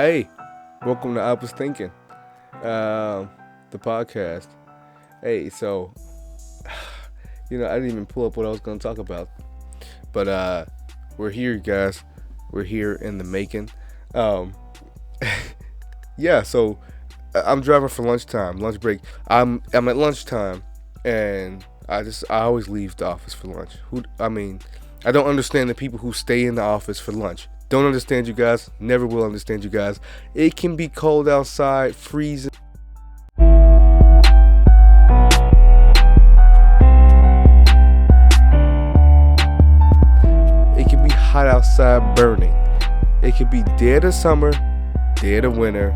Hey, welcome to I Was Thinking, the podcast. Hey, so I didn't even pull up what I was going to talk about, but we're here, guys. We're here in the making. Um, yeah, so I'm driving for lunch break. I'm at lunchtime, and I always leave the office for lunch. I don't understand the people who stay in the office for lunch. Don't understand you guys. Never will understand you guys. It can be cold outside, freezing. It can be hot outside, burning. It could be dead of summer, dead of winter.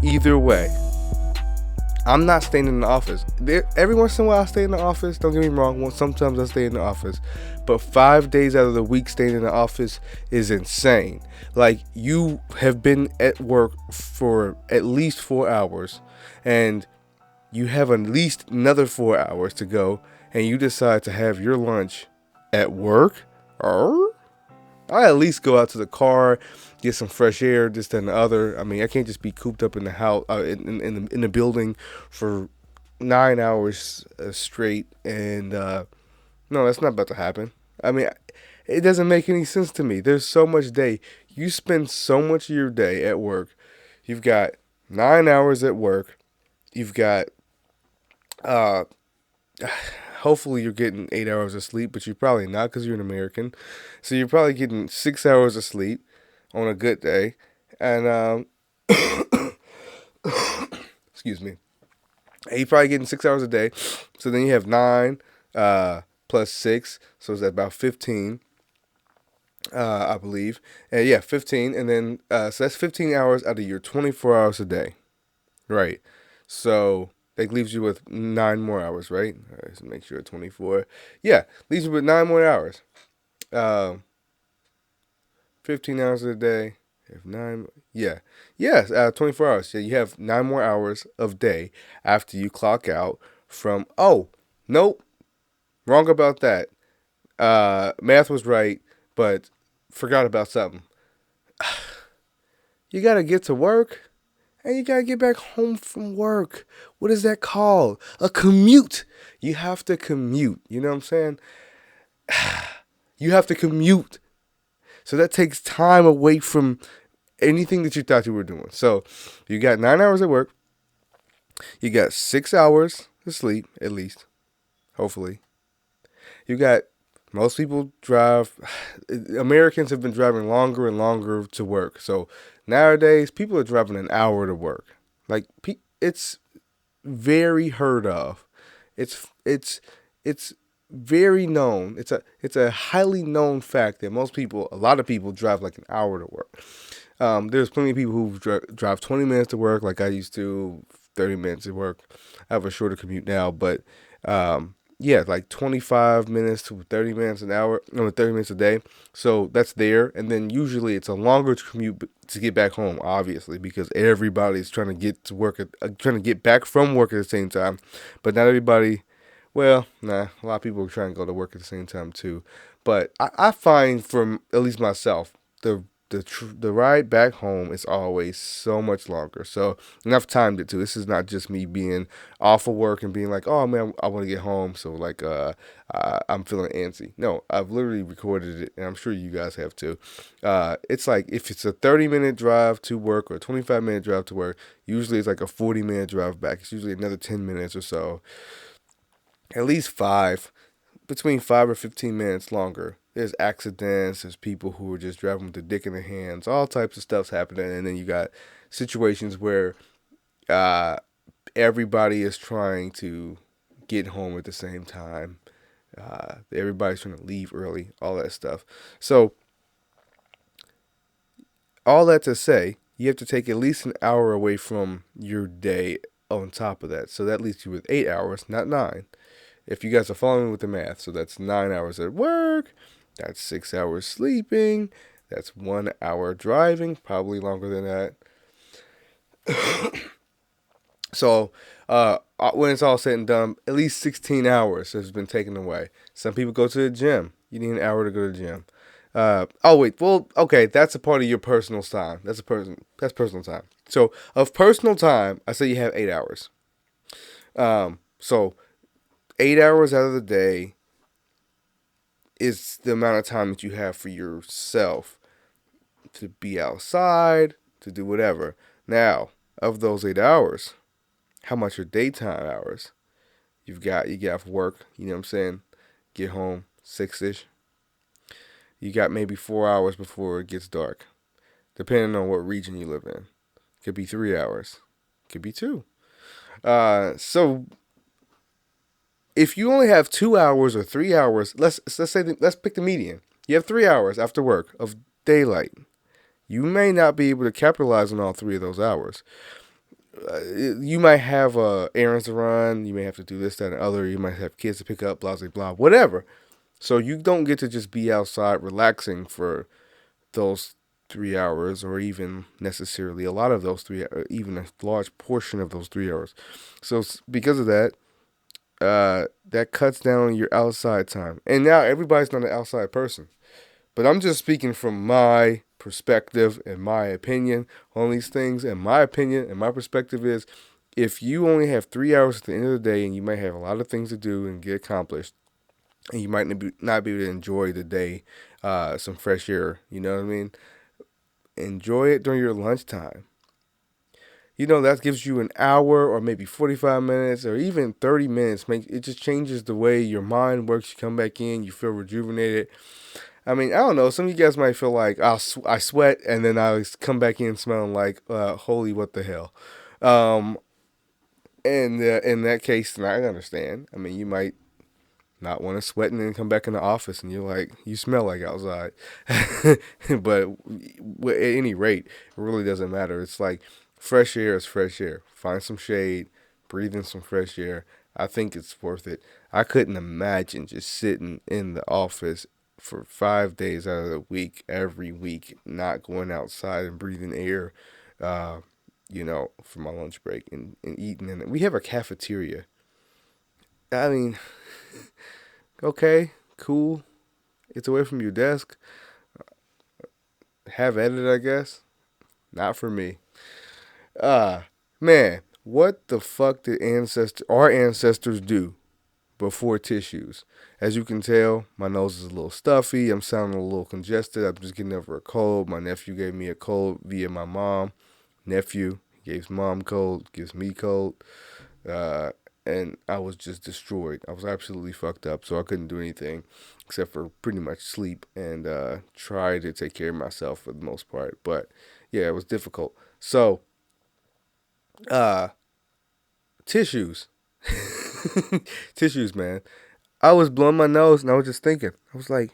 Either way, I'm not staying in the office. Every once in a while I stay in the office. Don't get me wrong. Sometimes I stay in the office. But 5 days out of the week staying in the office is insane. Like, you have been at work for at least 4 hours. And you have at least another 4 hours to go. And you decide to have your lunch at work? I at least go out to the car, get some fresh air, this, that, and the other. I mean, I can't just be cooped up in the house, in the building for 9 hours straight. And no, that's not about to happen. I mean, it doesn't make any sense to me. There's so much day. You spend so much of your day at work. You've got 9 hours at work. You've got uh, hopefully you're getting 8 hours of sleep, but you're probably not because you're an American. So you're probably getting 6 hours of sleep on a good day. And, excuse me. And you're probably getting 6 hours a day. So then you have nine plus six. So it's about 15, I believe. And yeah, 15. And then, so that's 15 hours out of your 24 hours a day. Right. So that leaves you with 9 more hours, right? All right, so make sure 24. Yeah, leaves you with 9 more hours. Um, 15 hours a day. Have nine. Yeah. Yes, 24 hours. So you have 9 more hours of day after you clock out from. Oh, nope. Wrong about that. Math was right, but forgot about something. You got to get to work. And you gotta get back home from work. What is that called? A commute. You have to commute. You know what I'm saying? You have to commute. So that takes time away from anything that you thought you were doing. So you got 9 hours at work. You got 6 hours to sleep, at least. Hopefully. You got, most people drive, Americans have been driving longer and longer to work. So nowadays, people are driving an hour to work. Like, it's very heard of. It's very known. It's a highly known fact that a lot of people drive like an hour to work. There's plenty of people who drive 20 minutes to work, like I used to, 30 minutes to work. I have a shorter commute now, but yeah, like 25 minutes to 30 minutes an hour, no, 30 minutes a day. So that's there. And then usually it's a longer commute to get back home, obviously, because everybody's trying to get to work, trying to get back from work at the same time. But not everybody, well, nah, a lot of people are trying to go to work at the same time too. But I find, from at least myself, the ride back home is always so much longer. So, and I've timed it too. This is not just me being off of work and being like, oh man, I want to get home. So like, I'm feeling antsy. No, I've literally recorded it, and I'm sure you guys have too. It's like, if it's a 30-minute drive to work or a 25-minute drive to work, usually it's like a 40-minute drive back. It's usually another 10 minutes or so, at least between 5 or 15 minutes longer. There's accidents, there's people who are just driving with the dick in their hands, all types of stuff's happening, and then you got situations where uh, everybody is trying to get home at the same time. Everybody's trying to leave early, all that stuff. So, all that to say, you have to take at least an hour away from your day on top of that. So that leaves you with 8 hours, not nine. If you guys are following with the math, so that's 9 hours at work, that's 6 hours sleeping, that's 1 hour driving, probably longer than that. So when it's all said and done, at least 16 hours has been taken away. Some people go to the gym. You need an hour to go to the gym. Oh wait, well, okay, that's a part of your personal time. That's personal time. So of personal time, I say you have 8 hours. So 8 hours out of the day is the amount of time that you have for yourself to be outside, to do whatever. Now, of those 8 hours, how much are daytime hours? You get off work, you know what I'm saying? Get home 6ish. You got maybe 4 hours before it gets dark, depending on what region you live in. Could be 3 hours, could be two. So if you only have 2 hours or 3 hours, let's pick the median. You have 3 hours after work of daylight. You may not be able to capitalize on all three of those hours. You might have errands to run. You may have to do this, that, and other. You might have kids to pick up, blah, blah, blah, whatever. So you don't get to just be outside relaxing for those 3 hours, or even necessarily a lot of those three, or even a large portion of those 3 hours. So because of that, that cuts down on your outside time. And now everybody's not an outside person. But I'm just speaking from my perspective and my opinion on these things. And my opinion and my perspective is, if you only have 3 hours at the end of the day and you might have a lot of things to do and get accomplished, and you might not be able to enjoy the day, some fresh air, you know what I mean? Enjoy it during your lunchtime. That gives you an hour or maybe 45 minutes or even 30 minutes. It just changes the way your mind works. You come back in, you feel rejuvenated. I mean, I don't know. Some of you guys might feel like I sweat and then I come back in smelling like, holy, what the hell. And in that case, then I understand. I mean, you might not want to sweat and then come back in the office and you're like, you smell like outside. But at any rate, it really doesn't matter. It's like fresh air is fresh air. Find some shade, breathe in some fresh air. I think it's worth it. I couldn't imagine just sitting in the office for 5 days out of the week, every week, not going outside and breathing air, for my lunch break and eating in it. We have a cafeteria. I mean, okay, cool. It's away from your desk. Have at it, I guess. Not for me. Man, what the fuck did our ancestors do before tissues? As you can tell, my nose is a little stuffy. I'm sounding a little congested. I'm just getting over a cold. My nephew gave me a cold via my mom. Nephew gave mom cold, gives me cold. And I was just destroyed. I was absolutely fucked up, so I couldn't do anything except for pretty much sleep and try to take care of myself for the most part. But yeah, it was difficult. So, uh, tissues. Tissues, man. I was blowing my nose and I was just thinking. I was like,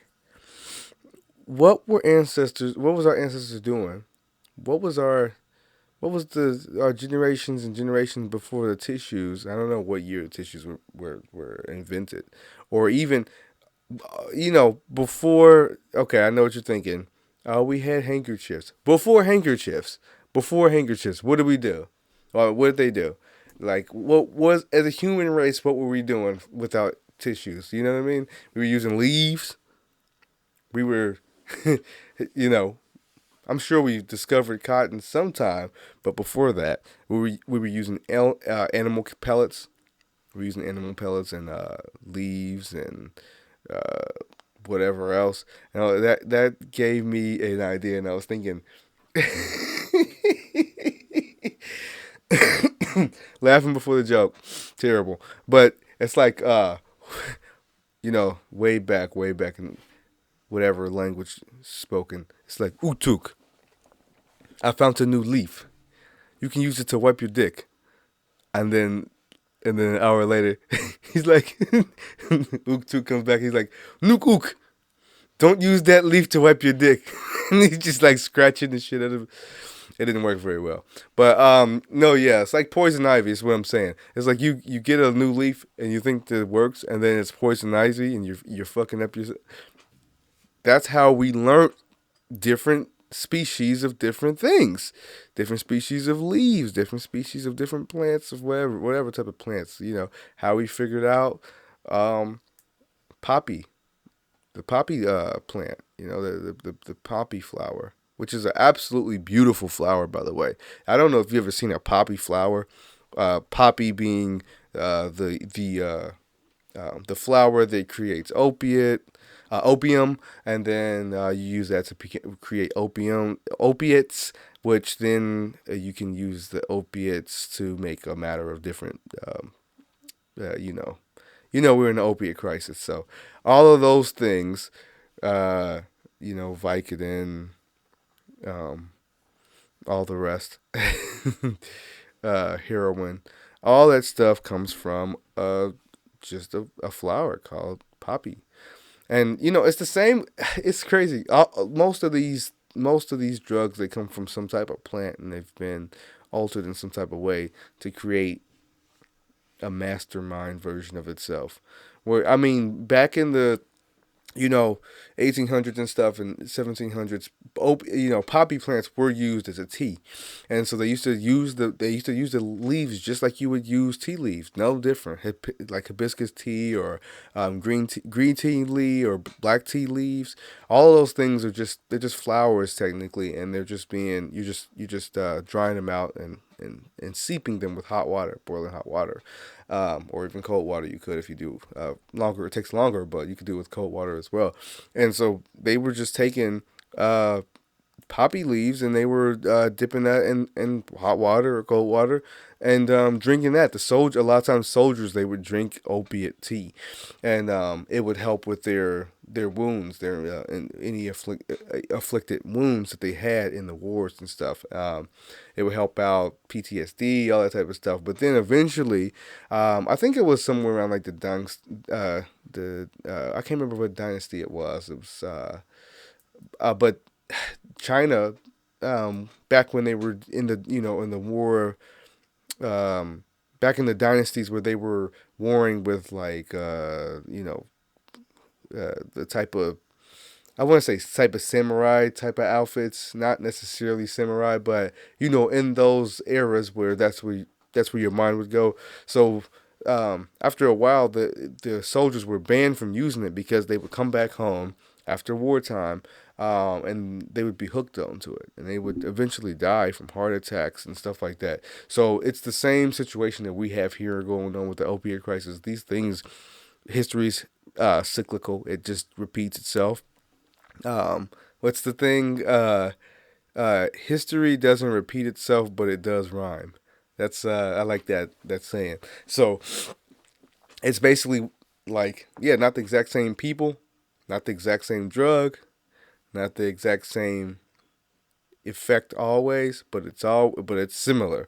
what was our ancestors doing? What was our generations and generations before the tissues? I don't know what year the tissues were invented. Or even, before, okay, I know what you're thinking. We had handkerchiefs. Before handkerchiefs, what did we do? Or what did they do? Like, as a human race, what were we doing without tissues? You know what I mean? We were using leaves. We were, you know, I'm sure we discovered cotton sometime, but before that, we were using animal pellets. We were using animal pellets and leaves and uh, whatever else. And that gave me an idea, and I was thinking, laughing before the joke, terrible. But it's like, way back in whatever language spoken, it's like utuk. I found a new leaf. You can use it to wipe your dick. And then an hour later, he's like, Ook comes back. He's like, Nook Ook, don't use that leaf to wipe your dick. And he's just like scratching the shit out of it. It didn't work very well. But no, yeah, it's like poison ivy is what I'm saying. It's like you get a new leaf and you think that it works, and then it's poison ivy and you're fucking up your. That's how we learned different species of different things, different species of leaves, different species of different plants of whatever type of plants. How we figured out um, poppy, the poppy plant. You know, the poppy flower, which is an absolutely beautiful flower, by the way. I don't know if you've ever seen a poppy flower. Poppy being the flower that creates opium, and then you use that to create opiates, which then you can use the opiates to make a matter of different, you know, we're in an opiate crisis, so all of those things, uh, Vicodin, um, all the rest, heroin, all that stuff comes from just a flower called poppy. And it's the same. It's crazy. Most of these drugs, they come from some type of plant, and they've been altered in some type of way to create a mastermind version of itself. Where, I mean, back in the you know, 1800s and stuff and 1700s, poppy plants were used as a tea, and so they used to use the leaves just like you would use tea leaves, no different, like hibiscus tea or green tea leaf or black tea leaves. All of those things they're just flowers technically, and they're just being you just drying them out and seeping them with hot water, boiling hot water, or even cold water. You could, if you do longer. It takes longer, but you could do it with cold water as well. And so they were just taking uh, poppy leaves, and they were dipping that in hot water or cold water, and drinking that. A lot of times soldiers, they would drink opiate tea, and it would help with their wounds, their any afflicted wounds that they had in the wars and stuff. It would help out PTSD, all that type of stuff. But then eventually, I think it was somewhere around like I can't remember what dynasty it was. It was but China, back when they were in the war, back in the dynasties where they were warring with, like, the type of, I want to say, type of samurai type of outfits, not necessarily samurai, but in those eras where that's where your mind would go. So after a while, the soldiers were banned from using it because they would come back home after wartime, and they would be hooked onto it, and they would eventually die from heart attacks and stuff like that. So it's the same situation that we have here going on with the opioid crisis. These things, history's cyclical; it just repeats itself. What's the thing? History doesn't repeat itself, but it does rhyme. That's I like that saying. So it's basically like, yeah, not the exact same people, not the exact same drug, not the exact same effect always, but it's similar.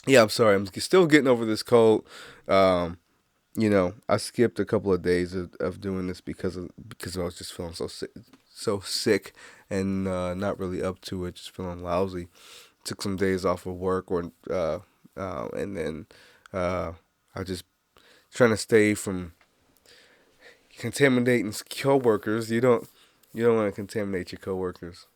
Yeah, I'm sorry. I'm still getting over this cold. Um, I skipped a couple of days of doing this because I was just feeling so sick, and not really up to it, just feeling lousy. Took some days off of work, and then uh, I just trying to stay from contaminating coworkers. You don't want to contaminate your coworkers.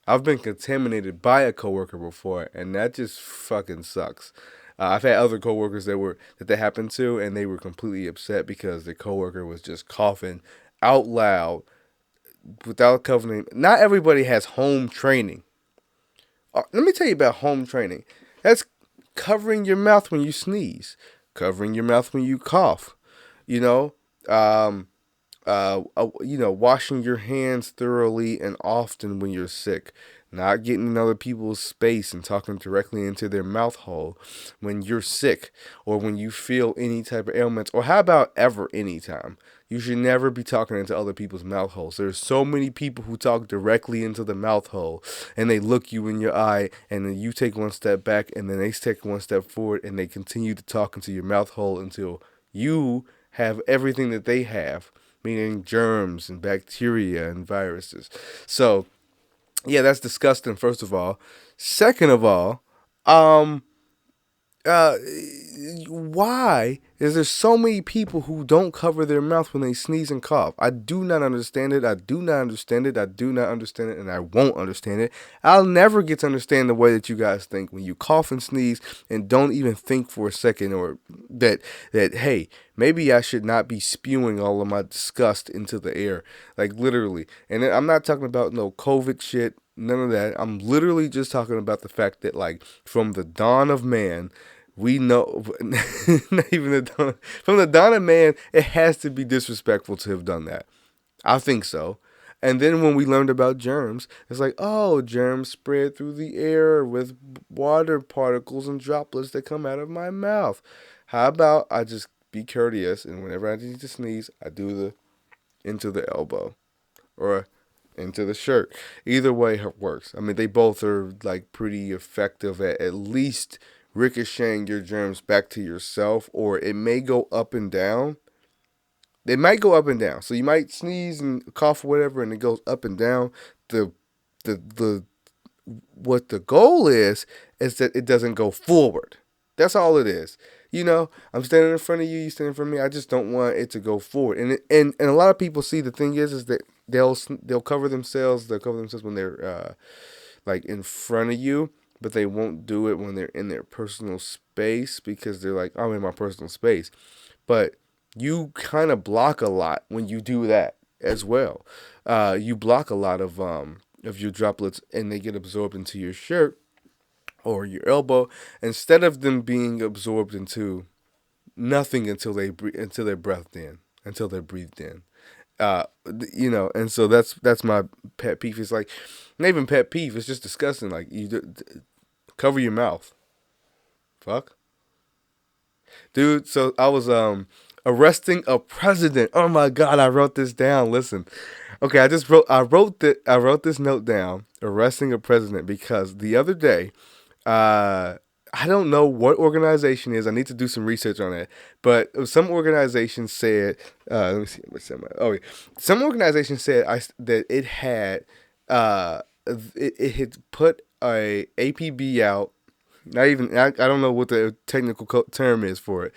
I've been contaminated by a coworker before, and that just fucking sucks. I've had other coworkers that happened to, and they were completely upset because their coworker was just coughing out loud without covering. Not everybody has home training. Let me tell you about home training. That's covering your mouth when you sneeze, covering your mouth when you cough. You know, um, washing your hands thoroughly and often when you're sick, not getting in other people's space and talking directly into their mouth hole when you're sick, or when you feel any type of ailments, or how about ever anytime. You should never be talking into other people's mouth holes. There's so many people who talk directly into the mouth hole, and they look you in your eye, and then you take one step back, and then they take one step forward, and they continue to talk into your mouth hole until you have everything that they have, meaning germs and bacteria and viruses. So, yeah, that's disgusting, first of all. Second of all, um, uh, why is there so many people who don't cover their mouth when they sneeze and cough? I do not understand it. I do not understand it. I do not understand it, and I won't understand it. I'll never get to understand the way that you guys think when you cough and sneeze and don't even think for a second, or that hey, maybe I should not be spewing all of my disgust into the air, like literally. And I'm not talking about no COVID shit. None of that. I'm literally just talking about the fact that, like, from the dawn of man, we know, not even the dawn, from the dawn of man, it has to be disrespectful to have done that. I think so. And then when we learned about germs, it's like, oh, germs spread through the air with water particles and droplets that come out of my mouth. How about I just be courteous, and whenever I need to sneeze, I do the into the elbow or into the shirt. Either way works. I mean, they both are like pretty effective at least ricocheting your germs back to yourself, or it may go up and down. They might go up and down. So you might sneeze and cough or whatever, and it goes up and down. The the what the goal is that it doesn't go forward. That's all it is. You know, I'm standing in front of you, you standing in front of me. I just don't want it to go forward. And a lot of people see, the thing is that they'll cover themselves. They'll cover themselves when they're like in front of you, but they won't do it when they're in their personal space, because they're like, I'm in my personal space. But you kind of block a lot when you do that as well. You block a lot of your droplets, and they get absorbed into your shirt or your elbow, instead of them being absorbed into nothing until they're breathed in, until they're breathed in. And so that's my pet peeve. It's like, not even pet peeve. It's just disgusting. Like, cover your mouth. Fuck, dude. So I was arresting a president. Oh my god, I wrote this down. Listen, okay, I wrote this note down. Arresting a president, because the other day, I don't know what organization it is. I need to do some research on it. But some organization said, let me see. Oh, yeah. Some organization said that it had, it had put a APB out. Not even, I don't know what the technical term is for it,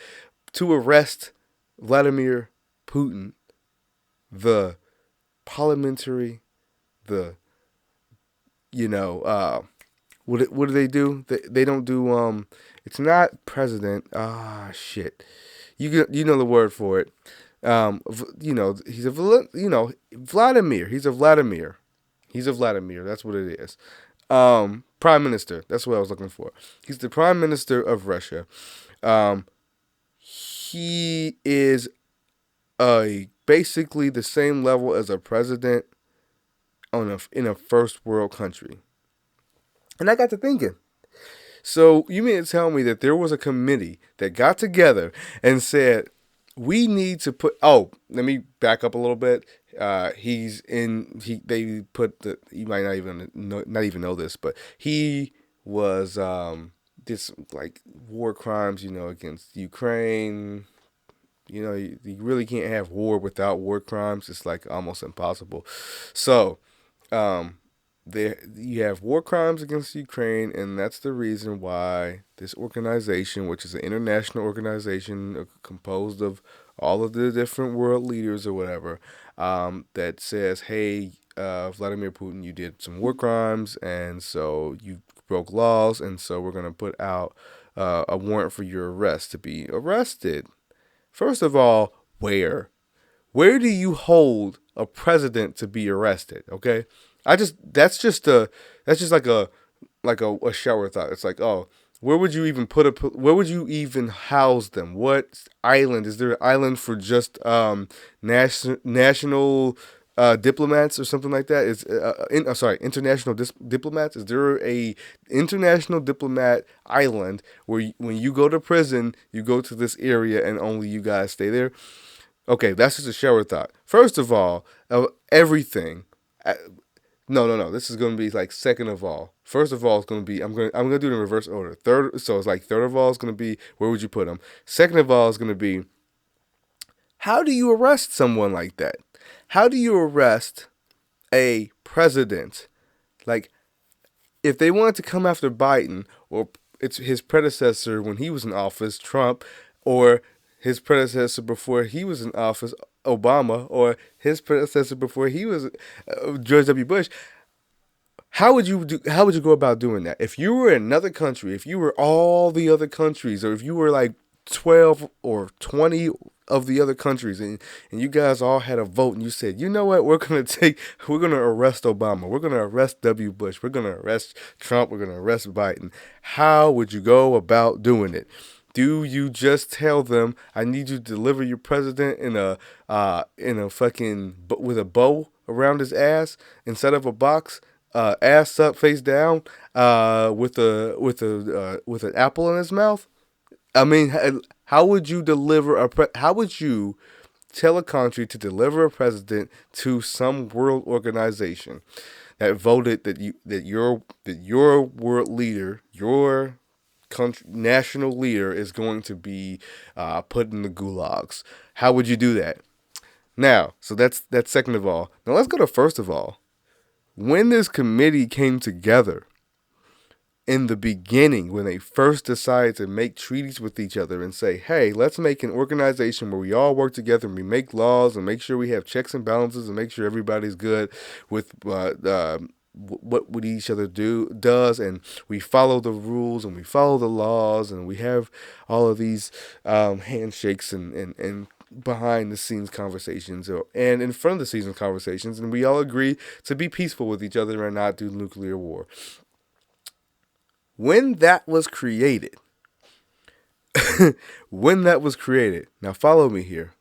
to arrest Vladimir Putin, the parliamentary, the, what do they do? They don't do. It's not president. Ah, shit. You know the word for it. He's a Vladimir. He's a Vladimir. He's a Vladimir. That's what it is. Prime Minister. That's what I was looking for. He's the Prime Minister of Russia. He is basically the same level as a president in a first world country. And I got to thinking. So you mean to tell me that there was a committee that got together and said, we need to put, oh, let me back up a little bit. They put you might not even know this, but he was, this like war crimes, against Ukraine. You really can't have war without war crimes. It's like almost impossible. So, you have war crimes against Ukraine, and that's the reason why this organization, which is an international organization composed of all of the different world leaders or whatever, that says, hey, Vladimir Putin, you did some war crimes, and so you broke laws, and so we're going to put out a warrant for your arrest, to be arrested. First of all, where? Where do you hold a president to be arrested? Okay, that's just like a shower thought. It's like, oh, where would you even where would you even house them? What island is there? An island for just national diplomats or something like that? International diplomats. Is there a international diplomat island where when you go to prison, you go to this area and only you guys stay there? Okay, that's just a shower thought. First of all, everything. No. This is going to be like second of all. First of all, it's going to be I'm going to do it in reverse order. So it's like third of all is going to be, where would you put them? Second of all is going to be, how do you arrest someone like that? How do you arrest a president? Like, if they wanted to come after Biden, or it's his predecessor when he was in office, Trump, or his predecessor before he was in office, Obama, or his predecessor before he was George W. Bush. How would you go about doing that? If you were in another country, if you were all the other countries, or if you were like 12 or 20 of the other countries, and you guys all had a vote and you said, you know what, we're gonna arrest Obama, we're gonna arrest W. Bush, we're gonna arrest Trump, we're gonna arrest Biden. How would you go about doing it? Do you just tell them, I need you to deliver your president in a fucking with a bow around his ass instead of a box, ass up, face down, with an apple in his mouth? I mean, how would you how would you tell a country to deliver a president to some world organization that voted that your world leader, your country national leader is going to be put in the gulags? How would you do that? Now, so that's second of all. Now let's go to first of all. When this committee came together in the beginning, when they first decided to make treaties with each other and say, hey, let's make an organization where we all work together and we make laws and make sure we have checks and balances and make sure everybody's good with what each other does, and we follow the rules and we follow the laws, and we have all of these handshakes and behind the scenes conversations, and in front of the scenes conversations, and we all agree to be peaceful with each other and not do nuclear war. When that was created, now follow me here.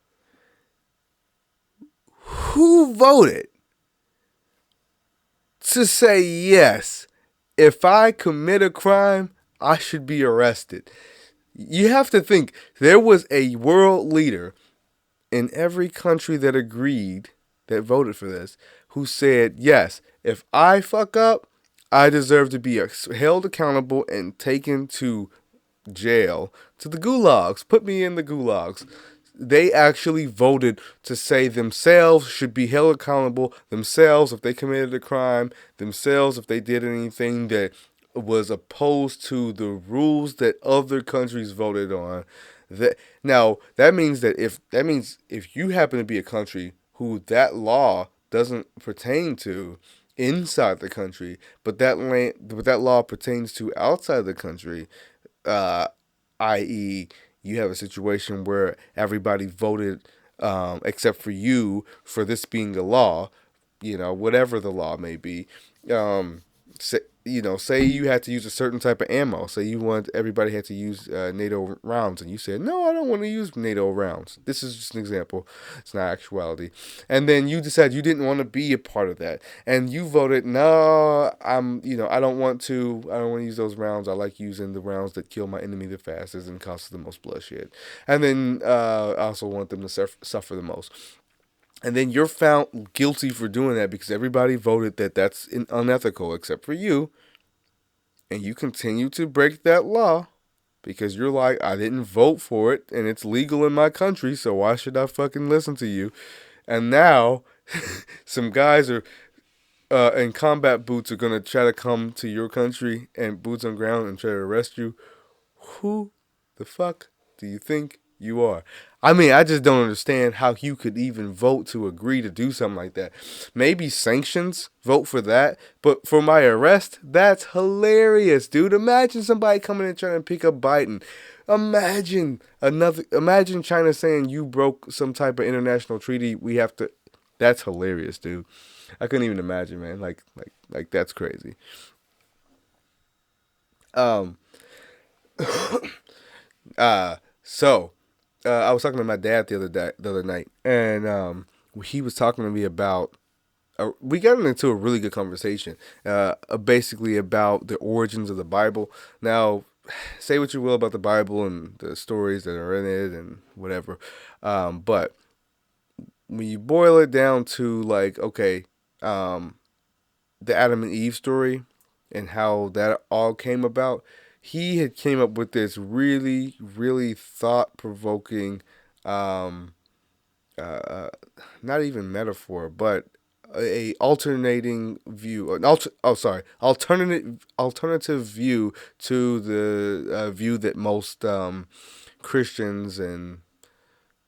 Who voted to say, yes, if I commit a crime, I should be arrested? You have to think, there was a world leader in every country that agreed, that voted for this, who said, yes, if I fuck up, I deserve to be held accountable and taken to jail, to the gulags. Put me in the gulags. They actually voted to say themselves should be held accountable, themselves if they committed a crime, themselves if they did anything that was opposed to the rules that other countries voted on. That means if you happen to be a country who that law doesn't pertain to inside the country, but that law pertains to outside the country, i.e., you have a situation where everybody voted except for you for this being a law, whatever the law may be. Say you had to use a certain type of ammo. Say everybody had to use NATO rounds, and you said, no, I don't want to use NATO rounds. This is just an example. It's not actuality. And then you decided you didn't want to be a part of that, and you voted, no, I don't want to use those rounds. I like using the rounds that kill my enemy the fastest and causes the most bloodshed. And then I also want them to suffer the most. And then you're found guilty for doing that because everybody voted that that's unethical except for you. And you continue to break that law because you're like, I didn't vote for it and it's legal in my country, so why should I fucking listen to you? And now some guys are in combat boots are going to try to come to your country and boots on ground and try to arrest you. Who the fuck do you think you are? I mean, I just don't understand how you could even vote to agree to do something like that. Maybe sanctions, vote for that. But for my arrest, that's hilarious, dude. Imagine somebody coming and trying to pick up Biden. Imagine China saying you broke some type of international treaty. That's hilarious, dude. I couldn't even imagine, man. Like that's crazy. Um, so I was talking to my dad the other night, and he was talking to me about. We got into a really good conversation, basically about the origins of the Bible. Now, say what you will about the Bible and the stories that are in it and whatever, but when you boil it down to like, okay, the Adam and Eve story and how that all came about, he had came up with this really, really thought-provoking, uh, not even metaphor, but a alternating view, alternative view to the view that most Christians and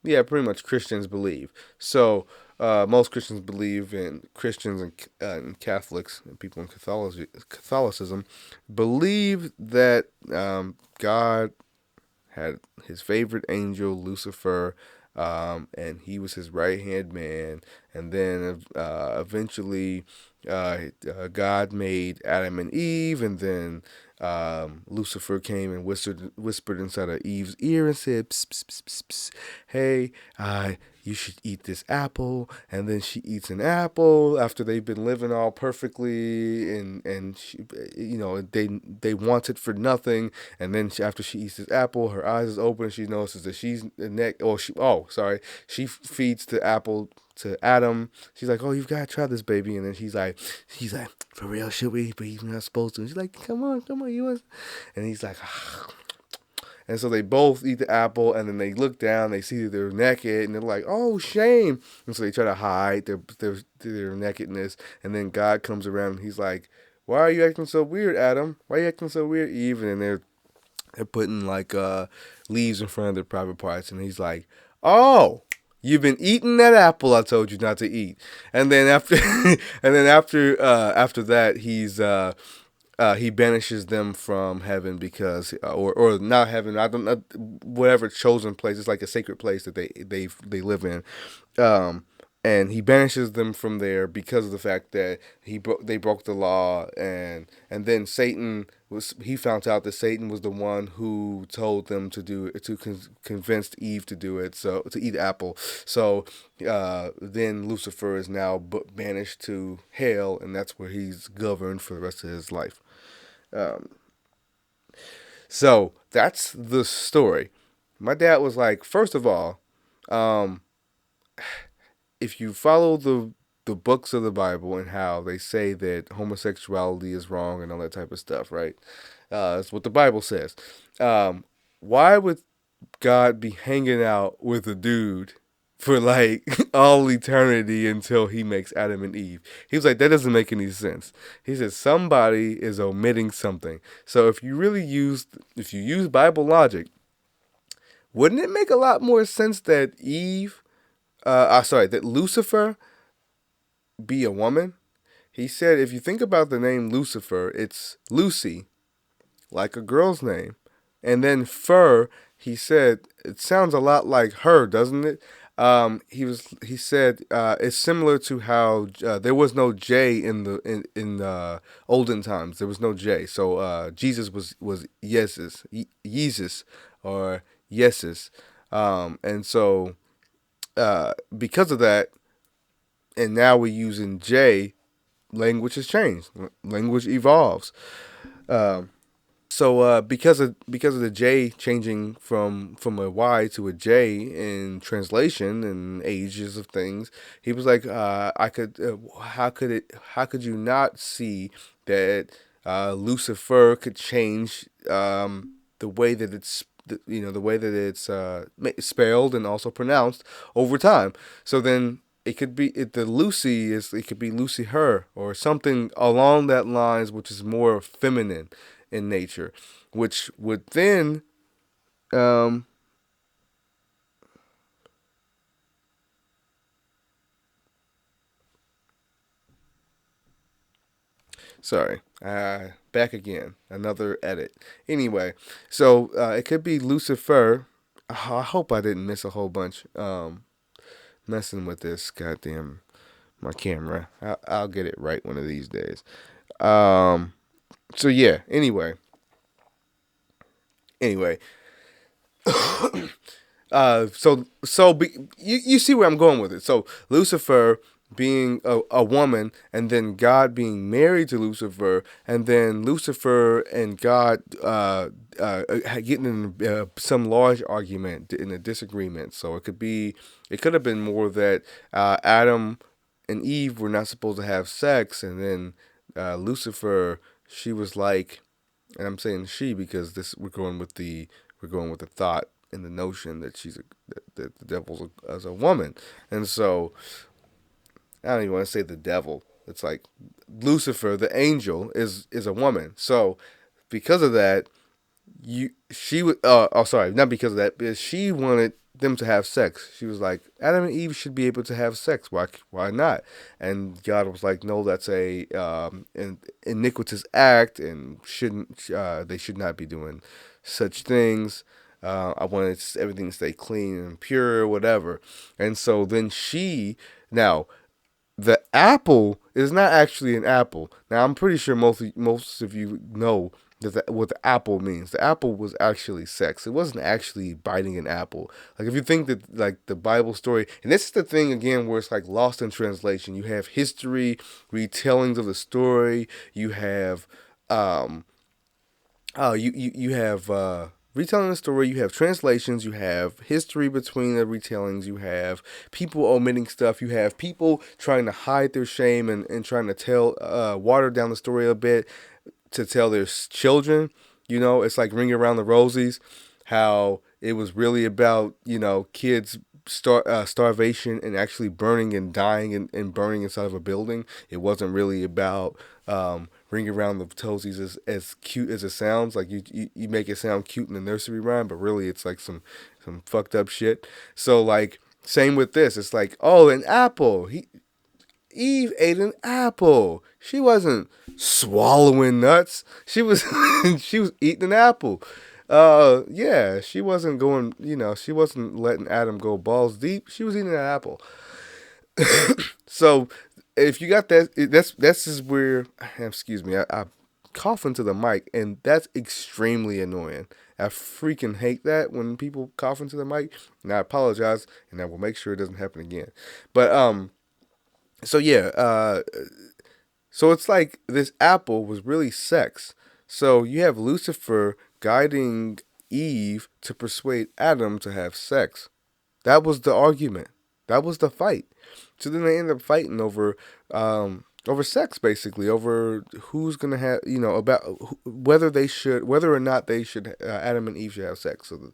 yeah, pretty much Christians believe. So most Christians believe in Christians and Catholics and people in Catholicism believe that God had his favorite angel Lucifer, and he was his right hand man. And then eventually, God made Adam and Eve, and then Lucifer came and whispered inside of Eve's ear and said, psst, psst, psst, psst, psst. "Hey, you should eat this apple." And then she eats an apple after they've been living all perfectly, and she, they want it for nothing. And then after she eats this apple, her eyes is open. And she notices that she's the neck. She feeds the apple to Adam. She's like, "Oh, you've got to try this, baby." And then he's like, "For real, should we?" But he's not supposed to. And she's like, "Come on, come on, you want?" And he's like, and so they both eat the apple, and then they look down, they see that they're naked, and they're like, "Oh, shame!" And so they try to hide their nakedness, and then God comes around, and he's like, "Why are you acting so weird, Adam? Why are you acting so weird, Eve?" And they're putting like leaves in front of their private parts, and he's like, "Oh, you've been eating that apple I told you not to eat." And then after that, he banishes them from heaven because, or not heaven. I don't know, whatever chosen place. It's like a sacred place that they live in. Um, and he banishes them from there because of the fact that they broke the law, and then he found out that Satan was the one who told them to do it, to convinced Eve to do it, so to eat apple. So then Lucifer is now banished to hell, and that's where he's governed for the rest of his life. Um, so that's the story. My dad was like, first of all, um, if you follow the books of the Bible and how they say that homosexuality is wrong and all that type of stuff, right? That's what the Bible says. Why would God be hanging out with a dude for like all eternity until he makes Adam and Eve? He was like, that doesn't make any sense. He said somebody is omitting something. So if you use Bible logic, wouldn't it make a lot more sense that that Lucifer be a woman? He said, if you think about the name Lucifer, it's Lucy, like a girl's name. And then fur, he said, it sounds a lot like her, doesn't it? He said it's similar to how there was no J in olden times. There was no J, so Jesus was Yesus or Yesus, and so because of that, and now we're using J. Language has changed. Language evolves. Um, So because of the J changing from a Y to a J in translation and ages of things, he was like, how could you not see that Lucifer could change the way that the way that it's spelled and also pronounced over time. So then it could be Lucy her or something along that lines, which is more feminine in nature, which would then um, sorry, back again, another edit. Anyway, so it could be Lucifer. I hope I didn't miss a whole bunch messing with this goddamn my camera. I'll get it right one of these days. Um, so yeah. Anyway, you see where I'm going with it. So Lucifer being a woman, and then God being married to Lucifer, and then Lucifer and God getting in some large argument, in a disagreement. So it could have been more that Adam and Eve were not supposed to have sex, and then Lucifer, she was like, and I'm saying she because we're going with the thought and the notion that that the devil's as a woman, and so I don't even want to say the devil. It's like Lucifer, the angel, is a woman. So because of that, she would oh sorry, not because of that, because she wanted them to have sex. She was like, Adam and Eve should be able to have sex. Why not? And God was like, no, that's a an iniquitous act, and shouldn't they should not be doing such things. I wanted everything to stay clean and pure, whatever. And so then now the apple is not actually an apple. Now I'm pretty sure most of you know what the apple means. The apple was actually sex. It wasn't actually biting an apple. Like if you think that like the Bible story, and this is the thing again where it's like lost in translation. You have history, retellings of the story. You have you have retelling the story. You have translations. You have history between the retellings. You have people omitting stuff. You have people trying to hide their shame and trying to tell water down the story a bit to tell their children. You know, it's like Ring Around the Rosies, how it was really about, kids starvation and actually burning and dying and burning inside of a building. It wasn't really about Ring Around the Toesies as cute as it sounds. Like you make it sound cute in the nursery rhyme, but really it's like some fucked up shit. So like same with this. It's like, oh, an apple. Eve ate an apple. She wasn't swallowing nuts. She was she was eating an apple. Yeah, she wasn't going, she wasn't letting Adam go balls deep. She was eating an apple. So if you got that, that's just where, excuse me, I cough into the mic, and that's extremely annoying. I freaking hate that when people cough into the mic, and I apologize, and I will make sure it doesn't happen again. But so yeah, so it's like this apple was really sex. So you have Lucifer guiding Eve to persuade Adam to have sex. That was the argument. That was the fight. So then they end up fighting over sex, basically, over who's gonna have, about whether or not they should, Adam and Eve should have sex. So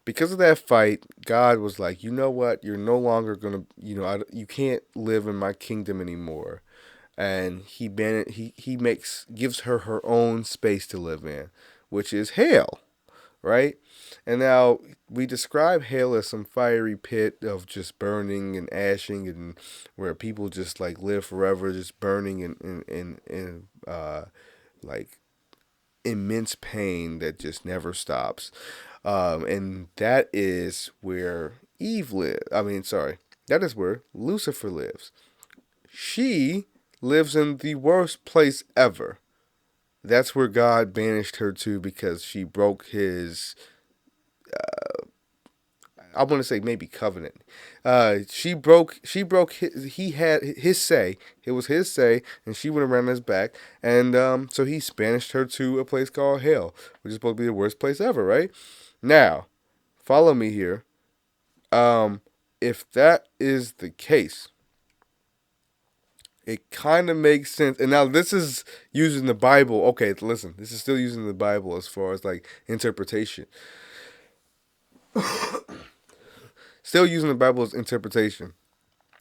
because of that fight, God was like, you know what? You're no longer gonna, you can't live in my kingdom anymore. And he gives her own space to live in, which is hell, right? And now we describe hell as some fiery pit of just burning and ashing, and where people just like live forever, just burning in like immense pain that just never stops. And that is where Eve lives. I mean, sorry, that is where Lucifer lives. She lives in the worst place ever. That's where God banished her to because she broke his, I want to say maybe covenant. She broke he had his say. It was his say, and she went around his back, and so he banished her to a place called hell, which is supposed to be the worst place ever, right? Now, follow me here. Um, if that is the case, it kind of makes sense. And now this is using the Bible. Okay, listen, this is still using the Bible as far as like interpretation. Still using the Bible as interpretation.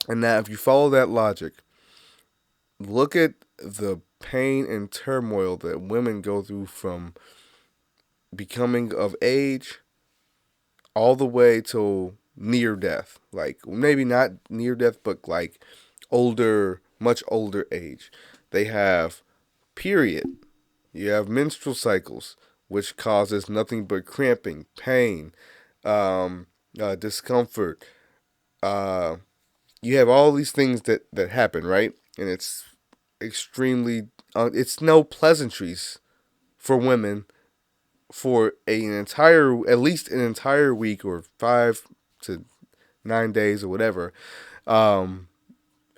And now, if you follow that logic, look at the pain and turmoil that women go through from becoming of age all the way till near death. Like, maybe not near death, but like older, much older age. They have period. You have menstrual cycles, which causes nothing but cramping, pain, discomfort. Uh, you have all these things that happen, right? And it's extremely, it's no pleasantries for women for at least an entire week or 5 to 9 days or whatever, um,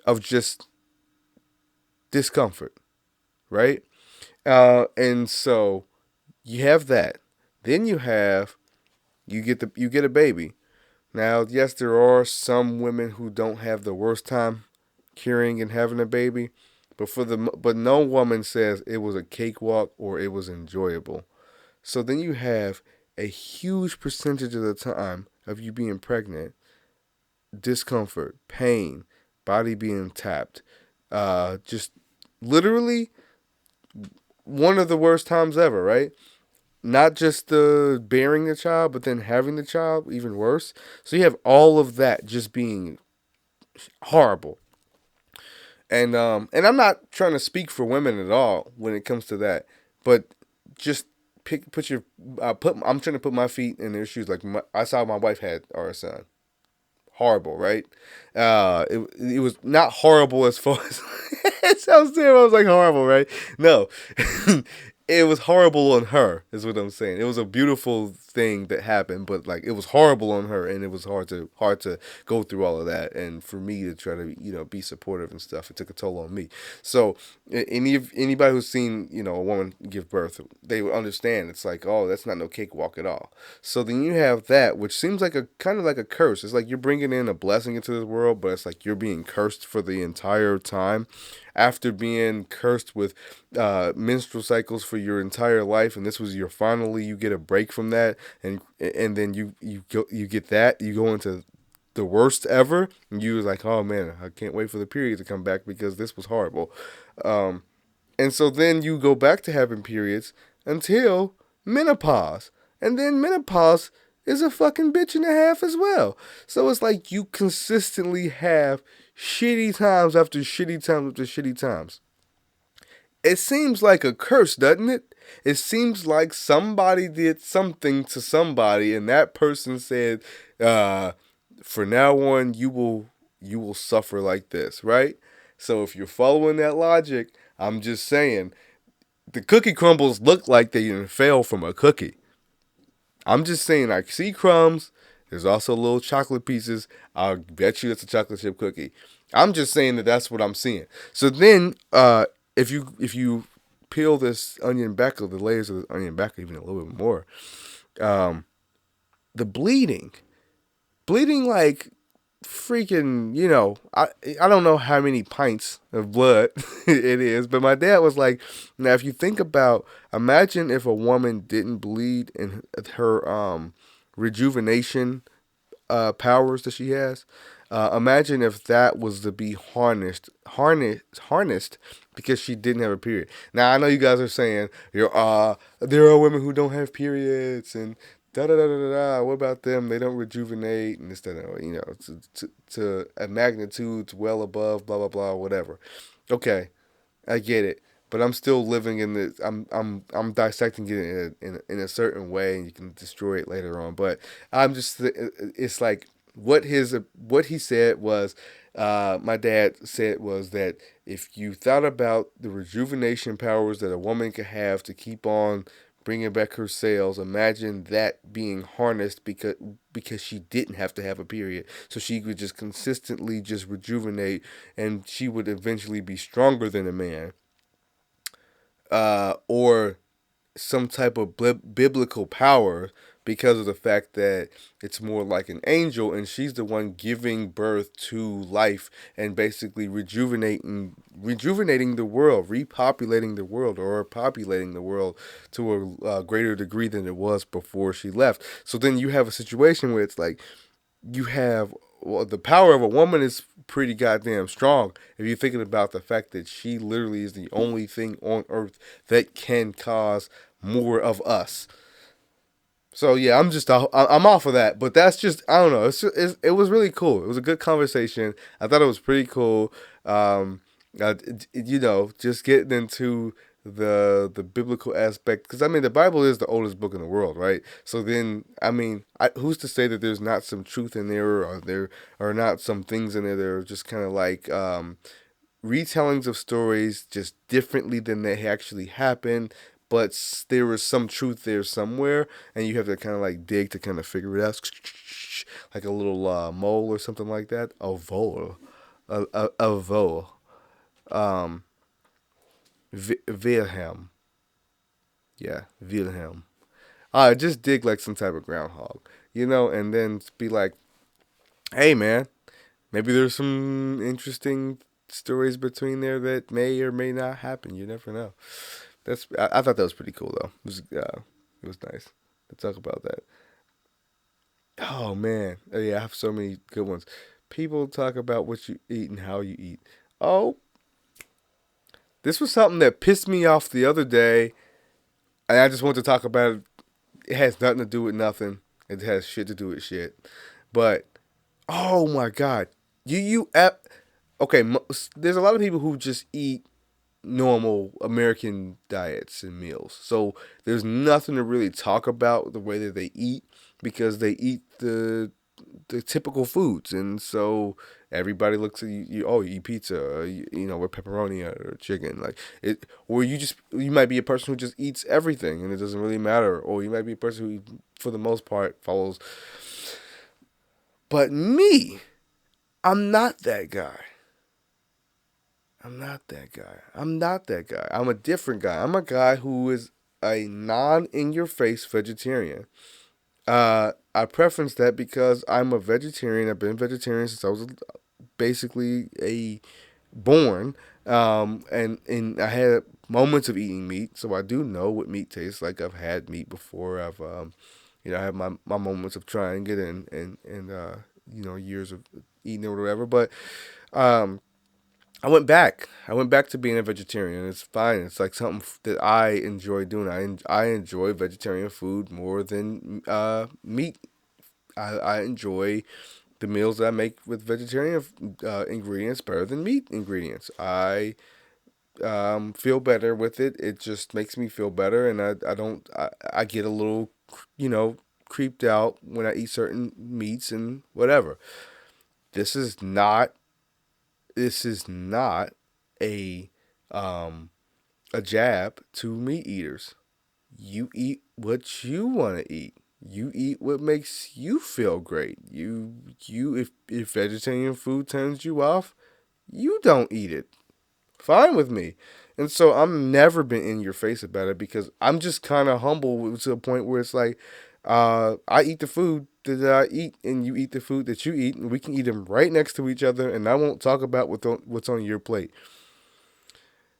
of just discomfort, right? And so you have that. Then you get a baby. Now, yes, there are some women who don't have the worst time carrying and having a baby, but no woman says it was a cakewalk or it was enjoyable. So then you have a huge percentage of the time of you being pregnant, discomfort, pain, body being tapped. Just literally one of the worst times ever, right? Not just the bearing the child, but then having the child, even worse. So you have all of that just being horrible. And I'm not trying to speak for women at all when it comes to that, but just put your put. I'm trying to put my feet in their shoes. Like I saw my wife had our son. Horrible, right? It was not horrible as far as it sounds terrible. I was like horrible, right? No, it was horrible on her. Is what I'm saying. It was a beautiful thing that happened, but like it was horrible on her, and it was hard to go through all of that. And for me to try to be supportive and stuff, it took a toll on me. So anybody who's seen a woman give birth, they would understand. It's like, oh, that's not no cakewalk at all. So then you have that, which seems like a kind of like a curse. It's like you're bringing in a blessing into this world, but it's like you're being cursed for the entire time. After being cursed with menstrual cycles for your entire life, and this was your finally you get a break from that, and then you get that you go into the worst ever, and you was like, oh man, I can't wait for the period to come back because this was horrible. Um, and so then you go back to having periods until menopause. And then menopause is a fucking bitch and a half as well. So it's like you consistently have shitty times after shitty times after shitty times. It seems like a curse, doesn't it? It seems like somebody did something to somebody, and that person said, uh, "For now on, you will suffer like this," right? So if you're following that logic, I'm just saying the cookie crumbles look like they didn't fail from a cookie. I'm just saying I see crumbs. There's also little chocolate pieces. I'll bet you it's a chocolate chip cookie. I'm just saying that that's what I'm seeing. So then, if you peel this onion back, or the layers of the onion back even a little bit more, um, the bleeding like freaking, I don't know how many pints of blood it is, but my dad was like, now if you think about, imagine if a woman didn't bleed in her rejuvenation powers that she has. Imagine if that was to be harnessed because she didn't have a period. Now I know you guys are saying there are women who don't have periods and da da da da da. What about them? They don't rejuvenate and this that to a magnitude well above blah blah blah whatever. Okay, I get it, but I'm still living in the. I'm dissecting it in a certain way, and you can destroy it later on. But I'm just. It's like what he said was. My dad said was that if you thought about the rejuvenation powers that a woman could have to keep on bringing back her cells, imagine that being harnessed because she didn't have to have a period, so she could just consistently just rejuvenate, and she would eventually be stronger than a man, or some type of biblical power because of the fact that it's more like an angel and she's the one giving birth to life and basically rejuvenating the world, repopulating the world, or populating the world to a greater degree than it was before she left. So then you have a situation where it's like you have, well, the power of a woman is pretty goddamn strong if you're thinking about the fact that she literally is the only thing on earth that can cause more of us. So yeah, I'm off of that, but that's just, I don't know. It was really cool. It was a good conversation. I thought it was pretty cool. Um, just getting into the biblical aspect, because I mean the Bible is the oldest book in the world, right? So then I mean, who's to say that there's not some truth in there, or there are not some things in there that are just kind of like retellings of stories just differently than they actually happened, but there was some truth there somewhere, and you have to kind of like dig to kind of figure it out, like a little mole or something like that. A vole, a vole. Um, Wilhelm, yeah, Wilhelm. Just dig like some type of groundhog, and then be like, hey man, maybe there's some interesting stories between there that may or may not happen. You never know. I thought that was pretty cool though. It was nice to talk about that. Oh man, oh, yeah, I have so many good ones. People talk about what you eat and how you eat. Oh, this was something that pissed me off the other day, and I just want to talk about it. It has nothing to do with nothing. It has shit to do with shit. But oh my god, okay. There's a lot of people who just eat normal American diets and meals. So there's nothing to really talk about the way that they eat because they eat the typical foods, and so everybody looks at you, oh, you eat pizza, or with pepperoni or chicken, like it, or you might be a person who just eats everything and it doesn't really matter, or you might be a person who, for the most part, follows. But me, I'm not that guy. I'm not that guy. I'm not that guy. I'm a different guy. I'm a guy who is a non in your face vegetarian. I preference that because I'm a vegetarian. I've been vegetarian since I was basically a born. And I had moments of eating meat, so I do know what meat tastes like. I've had meat before. I have my moments of trying it and years of eating it or whatever. But um, I went back. I went back to being a vegetarian. It's fine. It's like something that I enjoy doing. I enjoy vegetarian food more than meat. I enjoy the meals that I make with vegetarian ingredients better than meat ingredients. I feel better with it. It just makes me feel better, and I get a little, you know, creeped out when I eat certain meats and whatever. This is not. This is not a um, a jab to meat eaters. You eat what you want to eat. You eat what makes you feel great. If vegetarian food turns you off, you don't eat it. Fine with me. And so I'm never been in your face about it because I'm just kind of humble to a point where it's like, I eat the food that I eat, and you eat the food that you eat, and we can eat them right next to each other, and I won't talk about what's on your plate.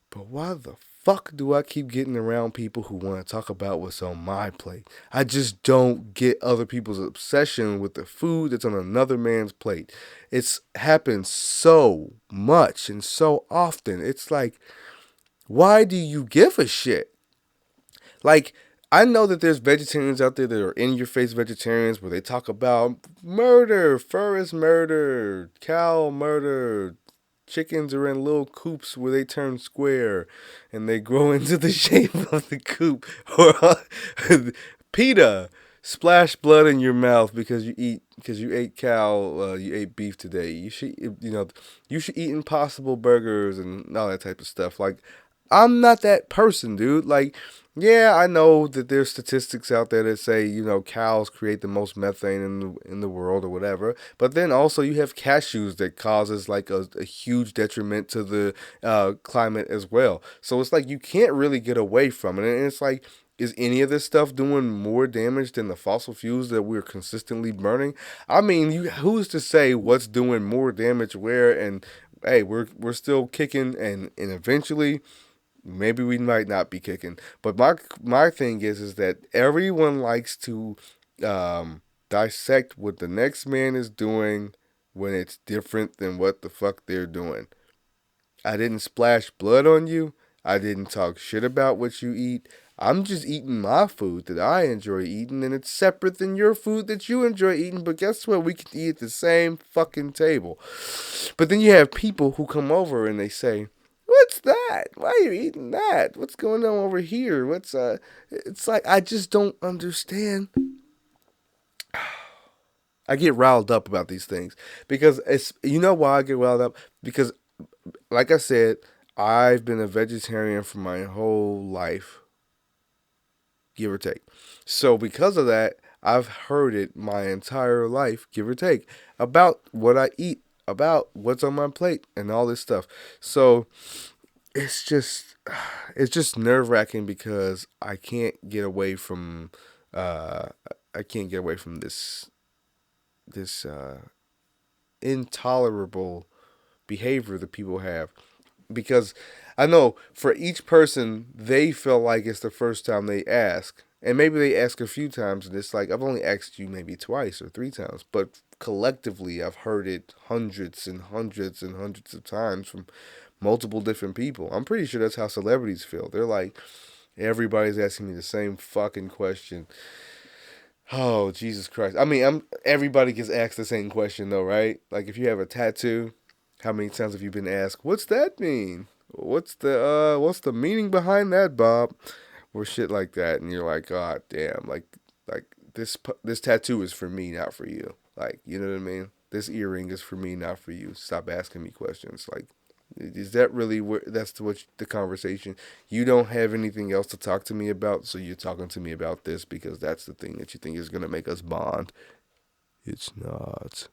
But why the fuck do I keep getting around people who want to talk about what's on my plate? I just don't get other people's obsession with the food that's on another man's plate. It's happened so much and so often. It's like, why do you give a shit? Like, I know that there's vegetarians out there that are in your face vegetarians where they talk about murder, forest murder, cow murder, chickens are in little coops where they turn square and they grow into the shape of the coop. Or PETA, splash blood in your mouth because you ate you ate beef today. You should eat Impossible burgers and all that type of stuff. Like, I'm not that person, dude. Like, yeah, I know that there's statistics out there that say, cows create the most methane in the world or whatever. But then also you have cashews that causes like a huge detriment to the climate as well. So it's like you can't really get away from it. And it's like, is any of this stuff doing more damage than the fossil fuels that we're consistently burning? I mean, who's to say what's doing more damage where? And hey, we're still kicking, and eventually maybe we might not be kicking. But my thing is that everyone likes to dissect what the next man is doing when it's different than what the fuck they're doing. I didn't splash blood on you. I didn't talk shit about what you eat. I'm just eating my food that I enjoy eating, and it's separate than your food that you enjoy eating. But guess what? We can eat at the same fucking table. But then you have people who come over and they say, "What's that? Why are you eating that? What's going on over here? It's like I just don't understand." I get riled up about these things because why I get riled up? Because like I said, I've been a vegetarian for my whole life, give or take. So because of that, I've heard it my entire life, give or take, about what I eat, about what's on my plate and all this stuff. So it's just it's just nerve wracking because uh I can't get away from this intolerable behavior that people have, because I know for each person they feel like it's the first time they ask, and maybe they ask a few times and it's like, I've only asked you maybe twice or three times, but collectively, I've heard it hundreds and hundreds and hundreds of times from multiple different people. I'm pretty sure that's how celebrities feel. They're like, everybody's asking me the same fucking question. Oh, Jesus Christ. I mean, everybody gets asked the same question though, right? Like if you have a tattoo, how many times have you been asked, "What's that mean? What's the meaning behind that, Bob?" Or shit like that, and you're like, "God damn, like this tattoo is for me, not for you." Like, you know what I mean? This earring is for me, not for you. Stop asking me questions. Like, is that really what the conversation? You don't have anything else to talk to me about, so you're talking to me about this because that's the thing that you think is gonna make us bond. It's not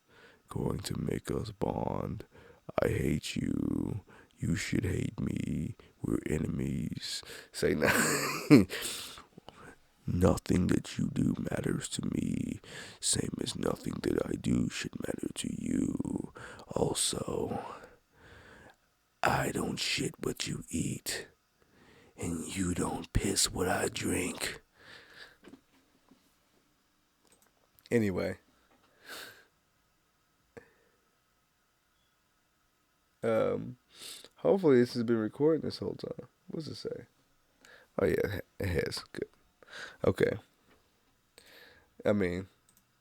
going to make us bond. I hate you. You should hate me. We're enemies. Say nothing. Nothing that you do matters to me. Same as nothing that I do should matter to you. Also, I don't shit what you eat, and you don't piss what I drink. Anyway, um, hopefully this has been recording this whole time. What's it say? Oh yeah, it has. Good. Okay. I mean,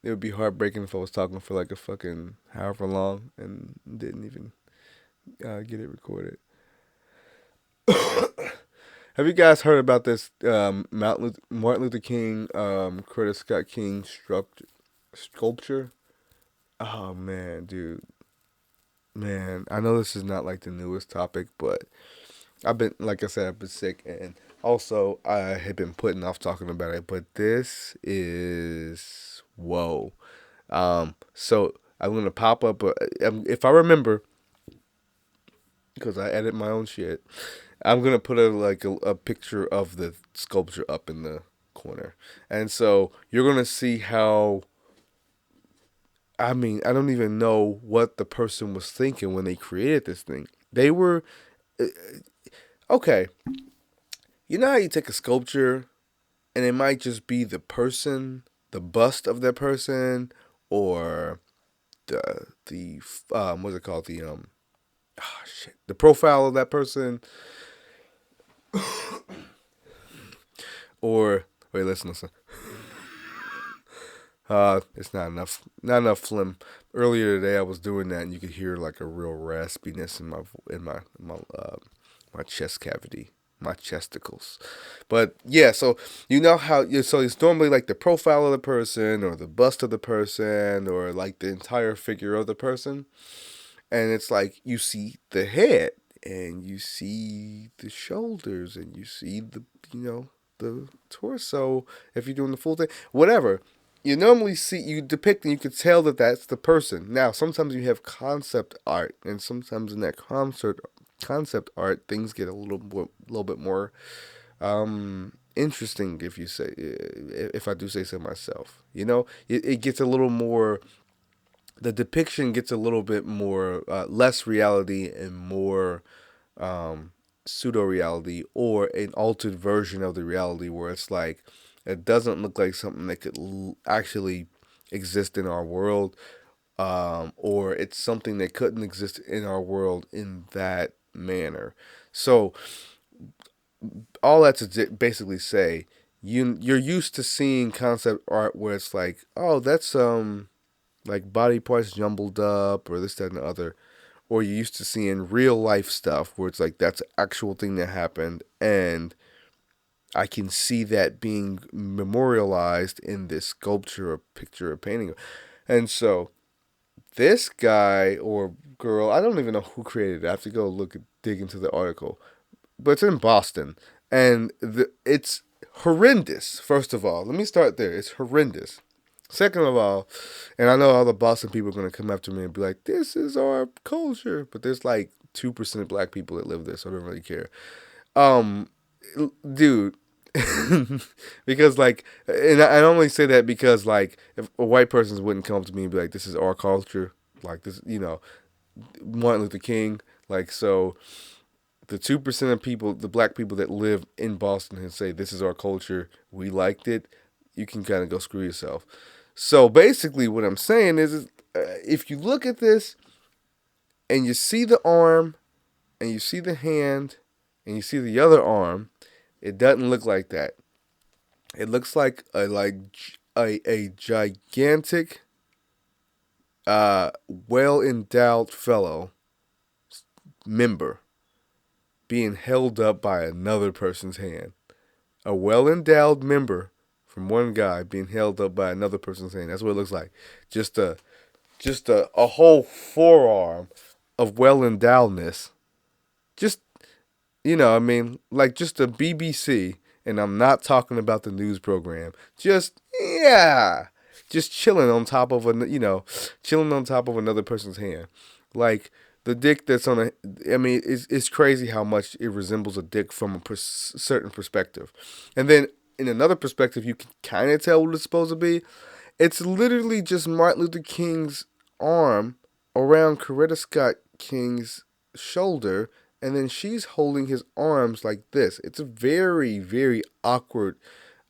it would be heartbreaking if I was talking for like a fucking however long and didn't even get it recorded. Have you guys heard about this Martin Luther King, Curtis Scott King sculpture? Oh man, dude, man, I know this is not like the newest topic, but I've been, like I said, I've been sick, and also I had been putting off talking about it. But this is whoa. So I'm gonna pop up if I remember, because I edit my own shit. I'm gonna put a picture of the sculpture up in the corner, and so you're gonna see how. I mean, I don't even know what the person was thinking when they created this thing. They were uh, okay. You know how you take a sculpture and it might just be the person, the bust of that person, or the what's it called, the profile of that person, or wait, listen. It's not enough phlegm. Earlier today, I was doing that, and you could hear like a real raspiness in my chest cavity, my chesticles. But yeah, so you know how so it's normally like the profile of the person, or the bust of the person, or like the entire figure of the person, and it's like you see the head, and you see the shoulders, and you see the torso if you're doing the full thing, whatever. You normally see you depict, and you can tell that that's the person. Now, sometimes you have concept art, and sometimes in that concept art, things get little bit more interesting. If I do say so myself, it gets a little more. The depiction gets a little bit more less reality and more pseudo reality, or an altered version of the reality where it's like it doesn't look like something that could actually exist in our world, or it's something that couldn't exist in our world in that manner. So all that to basically say, you're used to seeing concept art where it's like, oh, that's like body parts jumbled up, or this, that, and the other. Or you're used to seeing real life stuff where it's like that's an actual thing that happened, and I can see that being memorialized in this sculpture or picture or painting. And so this guy or girl, I don't even know who created it. I have to go dig into the article. But it's in Boston, and it's horrendous. First of all, let me start there. It's horrendous. Second of all, and I know all the Boston people are gonna come after me and be like, "This is our culture," but there's like 2% black people that live there, so I don't really care. Um, Dude, because like, and I only say that because like, if a white person wouldn't come up to me and be like, "This is our culture," like this, Martin Luther King, like so. The 2% of people, the black people that live in Boston, and say this is our culture, we liked it. You can kind of go screw yourself. So basically, what I'm saying is if you look at this and you see the arm and you see the hand and you see the other arm, it doesn't look like that. It looks like a gigantic, well endowed fellow member being held up by another person's hand. A well endowed member from one guy being held up by another person's hand. That's what it looks like. Just a whole forearm of well endowedness. Just I mean, like just a BBC, and I'm not talking about the news program. Just chilling on top of chilling on top of another person's hand, like the dick that's on a. I mean, it's crazy how much it resembles a dick from a certain perspective, and then in another perspective, you can kind of tell what it's supposed to be. It's literally just Martin Luther King's arm around Coretta Scott King's shoulder, and then she's holding his arms like this. It's a very, very awkward,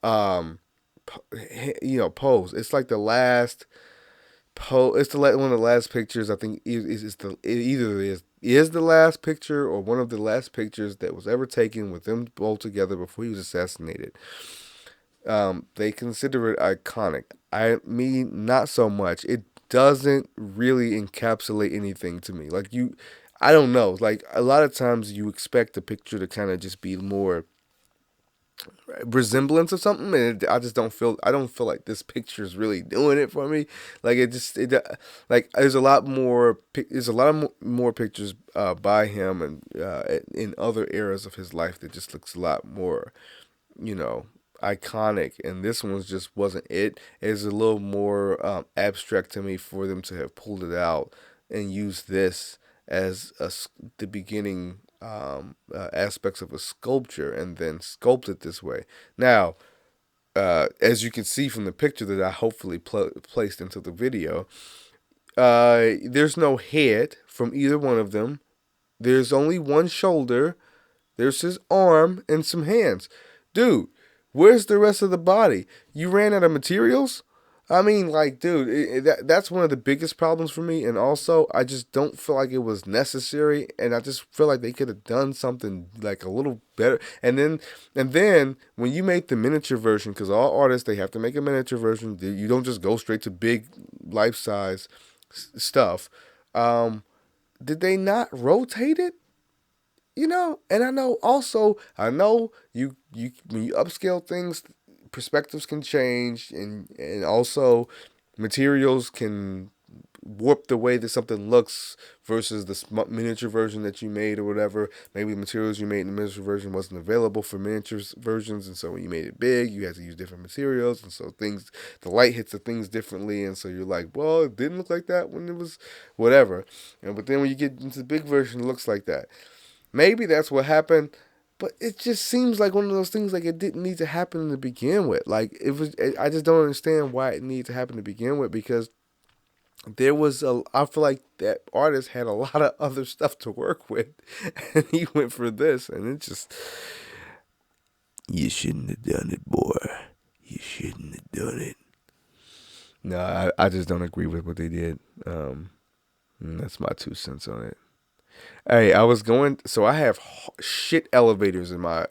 um, pose. It's like the last pose. It's one of the last pictures. I think it either is the last picture or one of the last pictures that was ever taken with them both together before he was assassinated. They consider it iconic. I mean, not so much. It doesn't really encapsulate anything to me. I don't know. Like a lot of times, you expect the picture to kind of just be more resemblance of something, and I just don't feel. I don't feel like this picture is really doing it for me. Like like there's a lot more. There's a lot of more pictures by him and in other eras of his life that just looks a lot more, you know, iconic, and this one just wasn't it. It's a little more abstract to me for them to have pulled it out and used this as the beginning aspects of a sculpture and then sculpt it this way. Now, as you can see from the picture that I hopefully placed into the video, there's no head from either one of them. There's only one shoulder. There's his arm and some hands. Dude, where's the rest of the body? You ran out of materials? I mean, like, dude, that's one of the biggest problems for me. And also, I just don't feel like it was necessary. And I just feel like they could have done something like a little better. And then when you make the miniature version, because all artists, they have to make a miniature version. You don't just go straight to big life size stuff. Did they not rotate it? And I know you when you upscale things, perspectives can change, and also materials can warp the way that something looks versus the miniature version that you made or whatever. Maybe the materials you made in the miniature version wasn't available for miniature versions, and so when you made it big, you had to use different materials, and so the light hits the things differently, and so you're like, well, it didn't look like that when it was whatever. But then when you get into the big version, it looks like that. Maybe that's what happened, but it just seems like one of those things like it didn't need to happen to begin with. Like it was, I just don't understand why it needed to happen to begin with, because I feel like that artist had a lot of other stuff to work with, and he went for this, and it just, you shouldn't have done it, boy. You shouldn't have done it. No, I just don't agree with what they did. That's my 2 cents on it. Hey, so I have shit elevators in my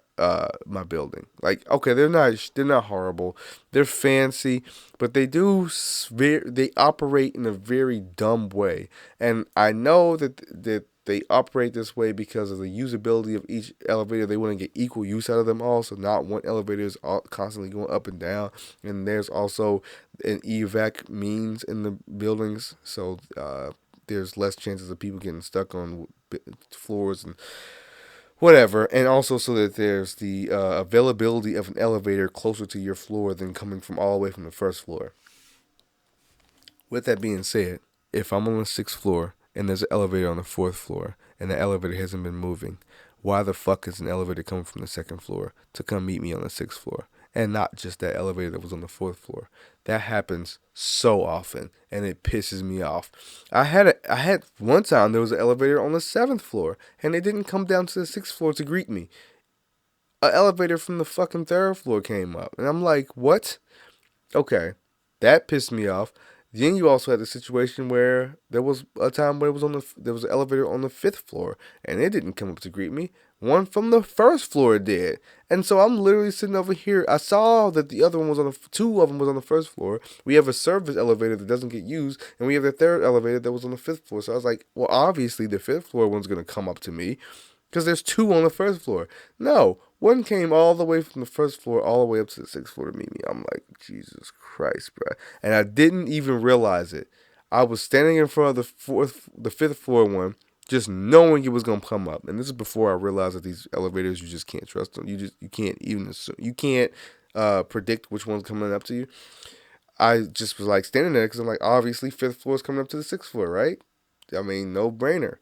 building. Like, okay, they're not horrible. They're fancy, but they operate in a very dumb way. And I know that they operate this way because of the usability of each elevator. They want to get equal use out of them all, so not one elevator is constantly going up and down. And there's also an evac means in the buildings, so there's less chances of people getting stuck on floors and whatever, and also so that there's the availability of an elevator closer to your floor than coming from all the way from the first floor. With that being said, if I'm on the 6th floor and there's an elevator on the 4th floor and the elevator hasn't been moving, why the fuck is an elevator coming from the 2nd floor to come meet me on the 6th floor? And not just that elevator that was on the 4th floor. That happens so often, and it pisses me off. I had one time there was an elevator on the 7th floor, and it didn't come down to the 6th floor to greet me. An elevator from the fucking 3rd floor came up, and I'm like, what? Okay, that pissed me off. Then you also had the situation where there was a time where there was an elevator on the fifth floor, and it didn't come up to greet me. One from the first floor did, and so I'm literally sitting over here. I saw that the other one was on the two of them was on the first floor. We have a service elevator that doesn't get used, and we have the third elevator that was on the fifth floor. So I was like, well, obviously the fifth floor one's gonna come up to me because there's two on the first floor. No, one came all the way from the first floor all the way up to the sixth floor to meet me. I'm like, Jesus Christ, bro. And I didn't even realize it. I was standing in front of the fifth floor one, just knowing it was gonna come up. And this is before I realized that these elevators, you just can't trust them. You can't even assume, you can't predict which one's coming up to you. I just was like standing there because I'm like, obviously fifth floor is coming up to the sixth floor, right? I mean, no brainer.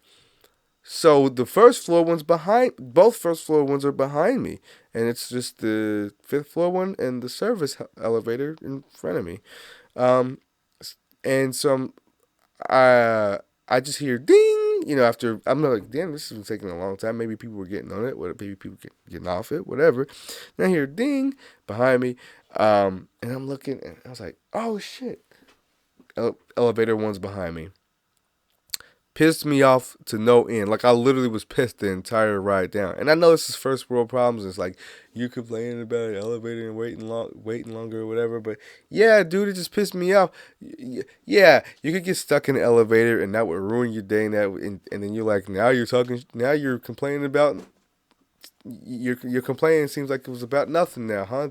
So the first floor one's behind. Both first floor ones are behind me, and it's just the fifth floor one and the service elevator in front of me. Um, and so I just hear ding. After I'm like, damn, this has been taking a long time. Maybe people were getting on it. What? Maybe people getting off it. Whatever. And I hear ding behind me. And I'm looking, and I was like, oh shit. Elevator one's behind me. Pissed me off to no end. Like I literally was pissed the entire ride down. And I know this is first world problems. It's like you complaining about an elevator and waiting longer or whatever. But yeah, dude, it just pissed me off. Yeah, you could get stuck in the elevator and that would ruin your day. And then you're like, now you're complaining about your complaining seems like it was about nothing now, huh?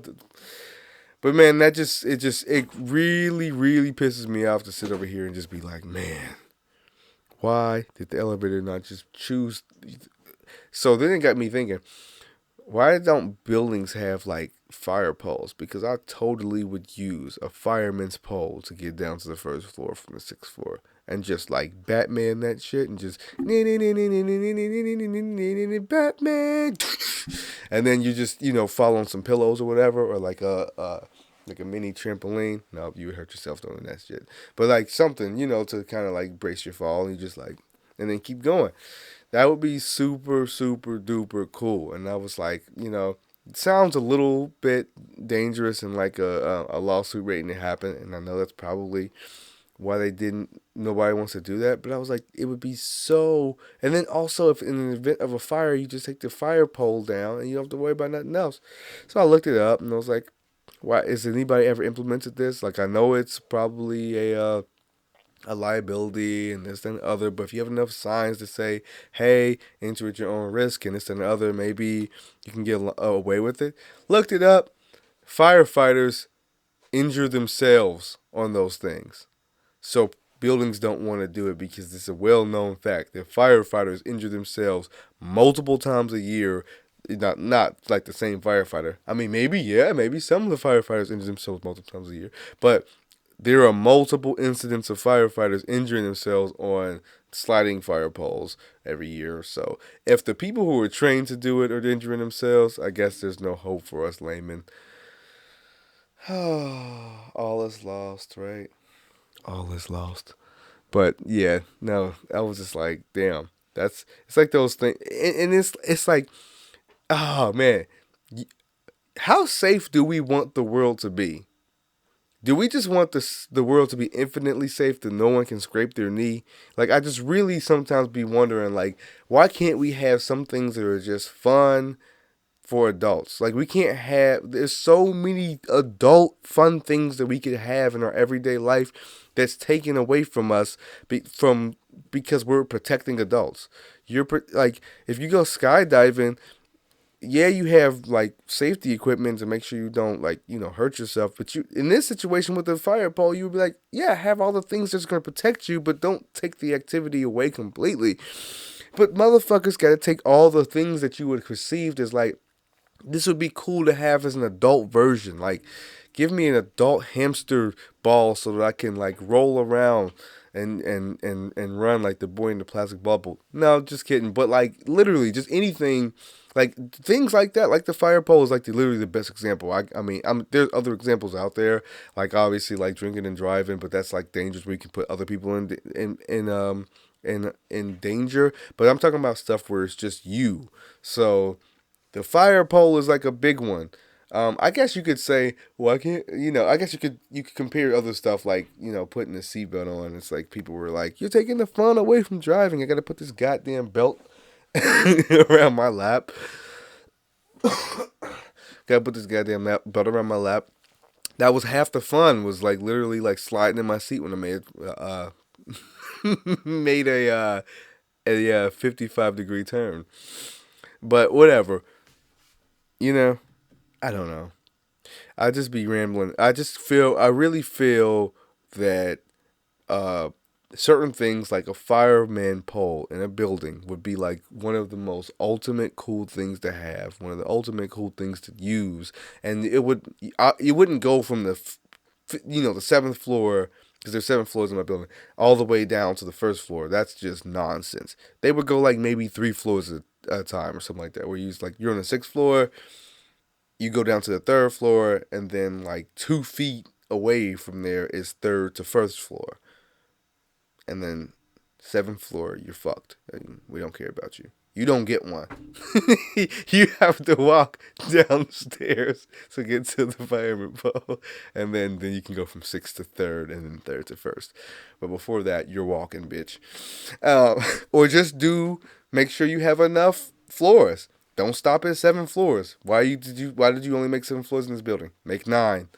But man, it really really pisses me off to sit over here and just be like, man. Why did the elevator not just choose? So then it got me thinking, why don't buildings have like fire poles? Because I totally would use a fireman's pole to get down to the first floor from the sixth floor. And just like Batman that shit and just Batman. And then you just, fall on some pillows or whatever, or like a mini trampoline. No, you would hurt yourself doing that shit. But like something, to kind of like brace your fall. And you just like, and then keep going. That would be super, super duper cool. And I was like, it sounds a little bit dangerous and like a lawsuit waiting to happen. And I know that's probably why nobody wants to do that. But I was like, it would be so. And then also, if in an event of a fire, you just take the fire pole down and you don't have to worry about nothing else. So I looked it up and I was like, why has anybody ever implemented this? Like, I know it's probably a liability and this and other, but if you have enough signs to say, hey, enter at your own risk and this and other, maybe you can get away with it. Looked it up. Firefighters injure themselves on those things. So buildings don't want to do it because it's a well-known fact that firefighters injure themselves multiple times a year. Not like the same firefighter. I mean, maybe some of the firefighters injure themselves multiple times a year, but there are multiple incidents of firefighters injuring themselves on sliding fire poles every year. So if the people who are trained to do it are injuring themselves, I guess there's no hope for us laymen. All is lost, right? All is lost. But yeah, no, I was just like, damn, it's like those things, and it's like, oh man, how safe do we want the world to be? Do we just want the world to be infinitely safe that no one can scrape their knee? Like I just really sometimes be wondering, like, why can't we have some things that are just fun for adults? Like we can't have. There's so many adult fun things that we could have in our everyday life that's taken away from us because we're protecting adults. Like if you go skydiving, yeah, you have like safety equipment to make sure you don't like hurt yourself. But you in this situation with the fire pole, you would be like, yeah, have all the things that's gonna protect you, but don't take the activity away completely. But motherfuckers got to take all the things that you would perceived as like this would be cool to have as an adult version. Like, give me an adult hamster ball so that I can like roll around and run like the boy in the plastic bubble. No, just kidding. But like literally, just anything, like things like that, like the fire pole is like literally the best example. I mean, there's other examples out there, like obviously like drinking and driving, but that's like dangerous. Where you can put other people in danger. But I'm talking about stuff where it's just you. So the fire pole is like a big one. I guess you could say, well, I can't, I guess you could compare other stuff like, putting a seatbelt on. It's like people were like, "You're taking the fun away from driving. I got to put this goddamn belt around my lap. Got to put this goddamn belt around my lap." That was half the fun. Was like literally like sliding in my seat when I made a 55-degree turn. But whatever, you know. I don't know. I just be rambling. I really feel that uh, certain things like a fireman pole in a building would be like one of the most ultimate cool things to have, one of the ultimate cool things to use, and you wouldn't go from the seventh floor, because there's 7 floors in my building, all the way down to the first floor. That's just nonsense. They would go like maybe 3 floors at a time or something like that, where you're on the sixth floor, you go down to the third floor, and then like 2 feet away from there is third to first floor, and then seventh floor, you're fucked. And we don't care about you. You don't get one. You have to walk downstairs to get to the fireman pole, and then you can go from sixth to third, and then third to first. But before that, you're walking, bitch. Or just make sure you have enough floors. Don't stop at 7 floors. Why did you only make 7 floors in this building? Make 9.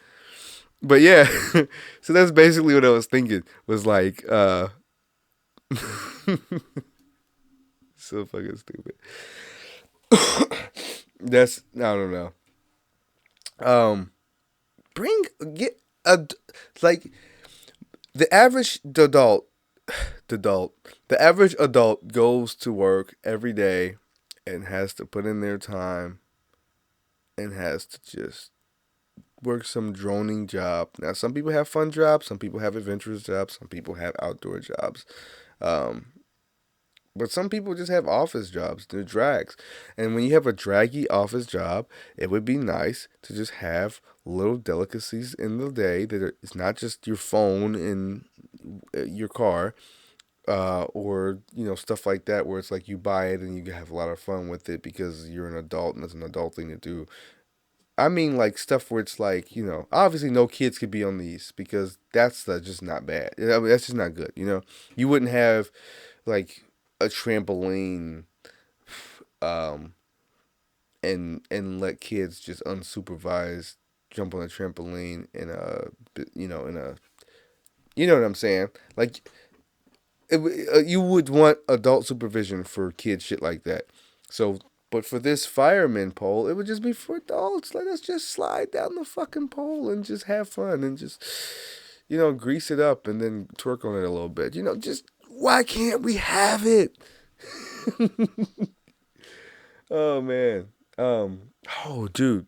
But yeah, so that's basically what I was thinking. Was like, so fucking stupid. I don't know. Um, bring get a like the average adult, the adult, the average adult goes to work every day and has to put in their time and has to just work some droning job. Now, some people have fun jobs, some people have adventurous jobs, some people have outdoor jobs. Um, but some people just have office jobs. They're drags. And when you have a draggy office job, it would be nice to just have little delicacies in the day it's not just your phone and your car, or stuff like that, where it's like you buy it and you have a lot of fun with it because you're an adult and it's an adult thing to do. I mean, like stuff where it's like, obviously no kids could be on these because that's just not bad. I mean, that's just not good. You wouldn't have like a trampoline, um, and let kids just unsupervised jump on a trampoline you know what I'm saying? Like, you would want adult supervision for kids shit like that. So, but for this fireman pole, it would just be for adults. Let us just slide down the fucking pole and just have fun and just, grease it up and then twerk on it a little bit. Just why can't we have it? Oh man. Oh dude.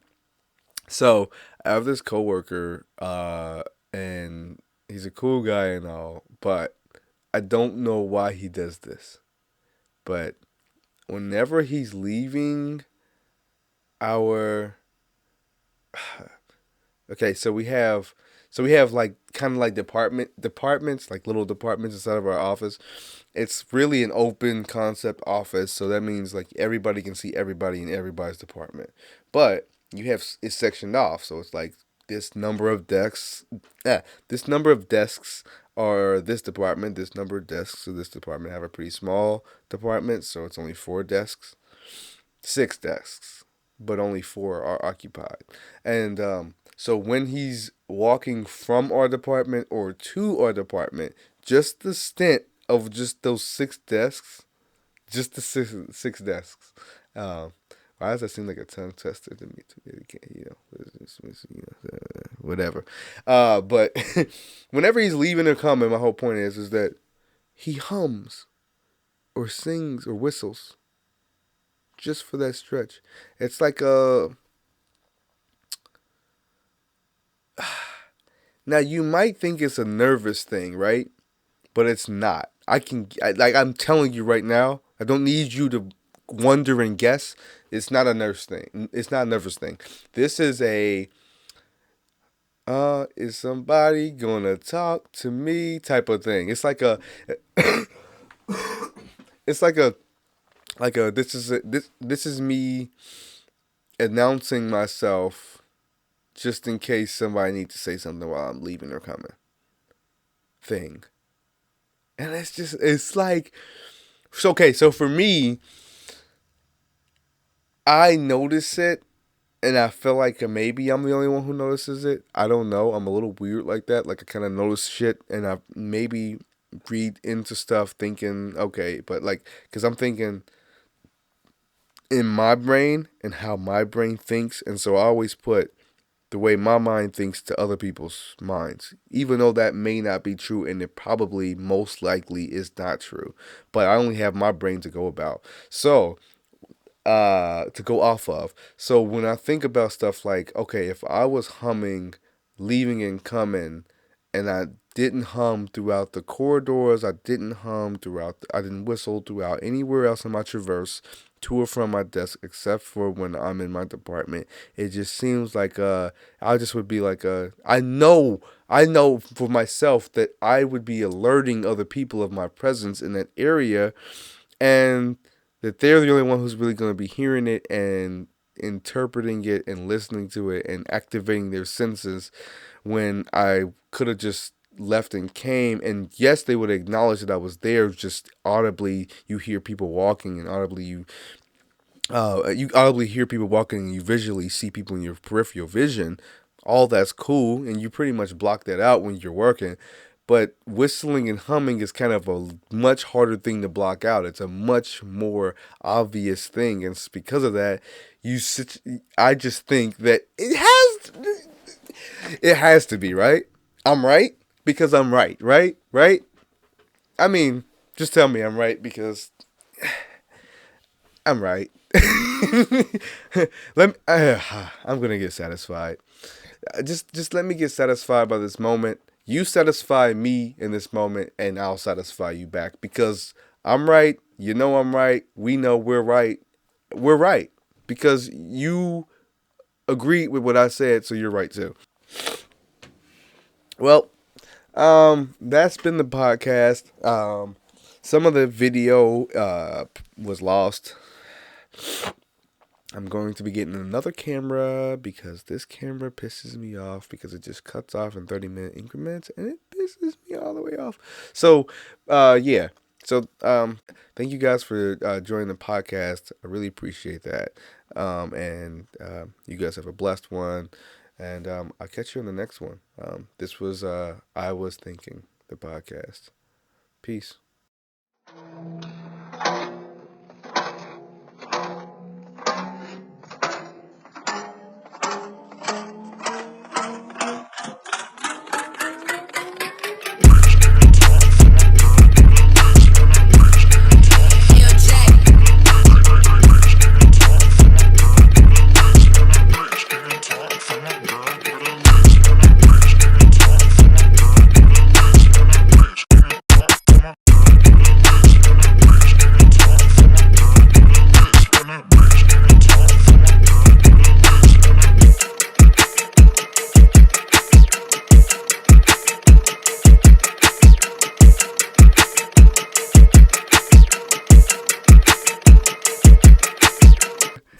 So I have this coworker, and he's a cool guy and all, but I don't know why he does this. But whenever he's leaving our okay, so we have like kind of like departments, like little departments inside of our office. It's really an open concept office, so that means like everybody can see everybody in everybody's department. But it's sectioned off, so it's like this number of desks, this number of desks are this department, this number of desks of this department. I have a pretty small department, so it's only 4 desks, 6 desks, but only 4 are occupied. And so when he's walking from our department or to our department, just the stint of just those 6 desks, just the six desks. Um, why does that seem like a tongue twister to me? Whatever. But whenever he's leaving or coming, my whole point is that he hums or sings or whistles just for that stretch. It's like a. Now you might think it's a nervous thing, right? But it's not. I'm telling you right now. I don't need you to wonder and guess. It's not a nervous thing. It's not a nervous thing. This is a is somebody gonna talk to me type of thing. It's like a it's like a this is me announcing myself just in case somebody needs to say something while I'm leaving or coming thing. And it's like, okay, so for me, I notice it, and I feel like maybe I'm the only one who notices it. I don't know. I'm a little weird like that. Like, I kind of notice shit, and I maybe read into stuff thinking, okay, but like, because I'm thinking in my brain and how my brain thinks, and so I always put the way my mind thinks to other people's minds, even though that may not be true, and it probably most likely is not true. But I only have my brain to go about. So, to go off of. So when I think about stuff like, okay, if I was humming, leaving and coming, and I didn't hum throughout the corridors, I didn't hum throughout, I didn't whistle throughout anywhere else in my traverse to or from my desk, except for when I'm in my department. It just seems like I just would be like I know for myself that I would be alerting other people of my presence in that area, and that they're the only one who's really going to be hearing it and interpreting it and listening to it and activating their senses, when I could have just left and came. And yes, they would acknowledge that I was there. Just audibly, you hear people walking, and audibly you audibly hear people walking, and you visually see people in your peripheral vision. All that's cool, and you pretty much block that out when you're working. But whistling and humming is kind of a much harder thing to block out. It's a much more obvious thing, and it's because of that, I just think that it has to be right. I'm right because I'm right, right. I mean, just tell me I'm right because I'm right. I'm gonna get satisfied. Just let me get satisfied by this moment. You satisfy me in this moment, and I'll satisfy you back, because I'm right. You know I'm right. We know we're right. We're right because you agreed with what I said, so you're right too. Well, that's been the podcast. Some of the video was lost. I'm going to be getting another camera because this camera pisses me off because it just cuts off in 30-minute increments, and it pisses me all the way off. So, yeah. So, thank you guys for joining the podcast. I really appreciate that. And you guys have a blessed one. And I'll catch you on the next one. This was I Was Thinking, the podcast. Peace.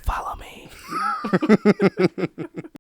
Follow me.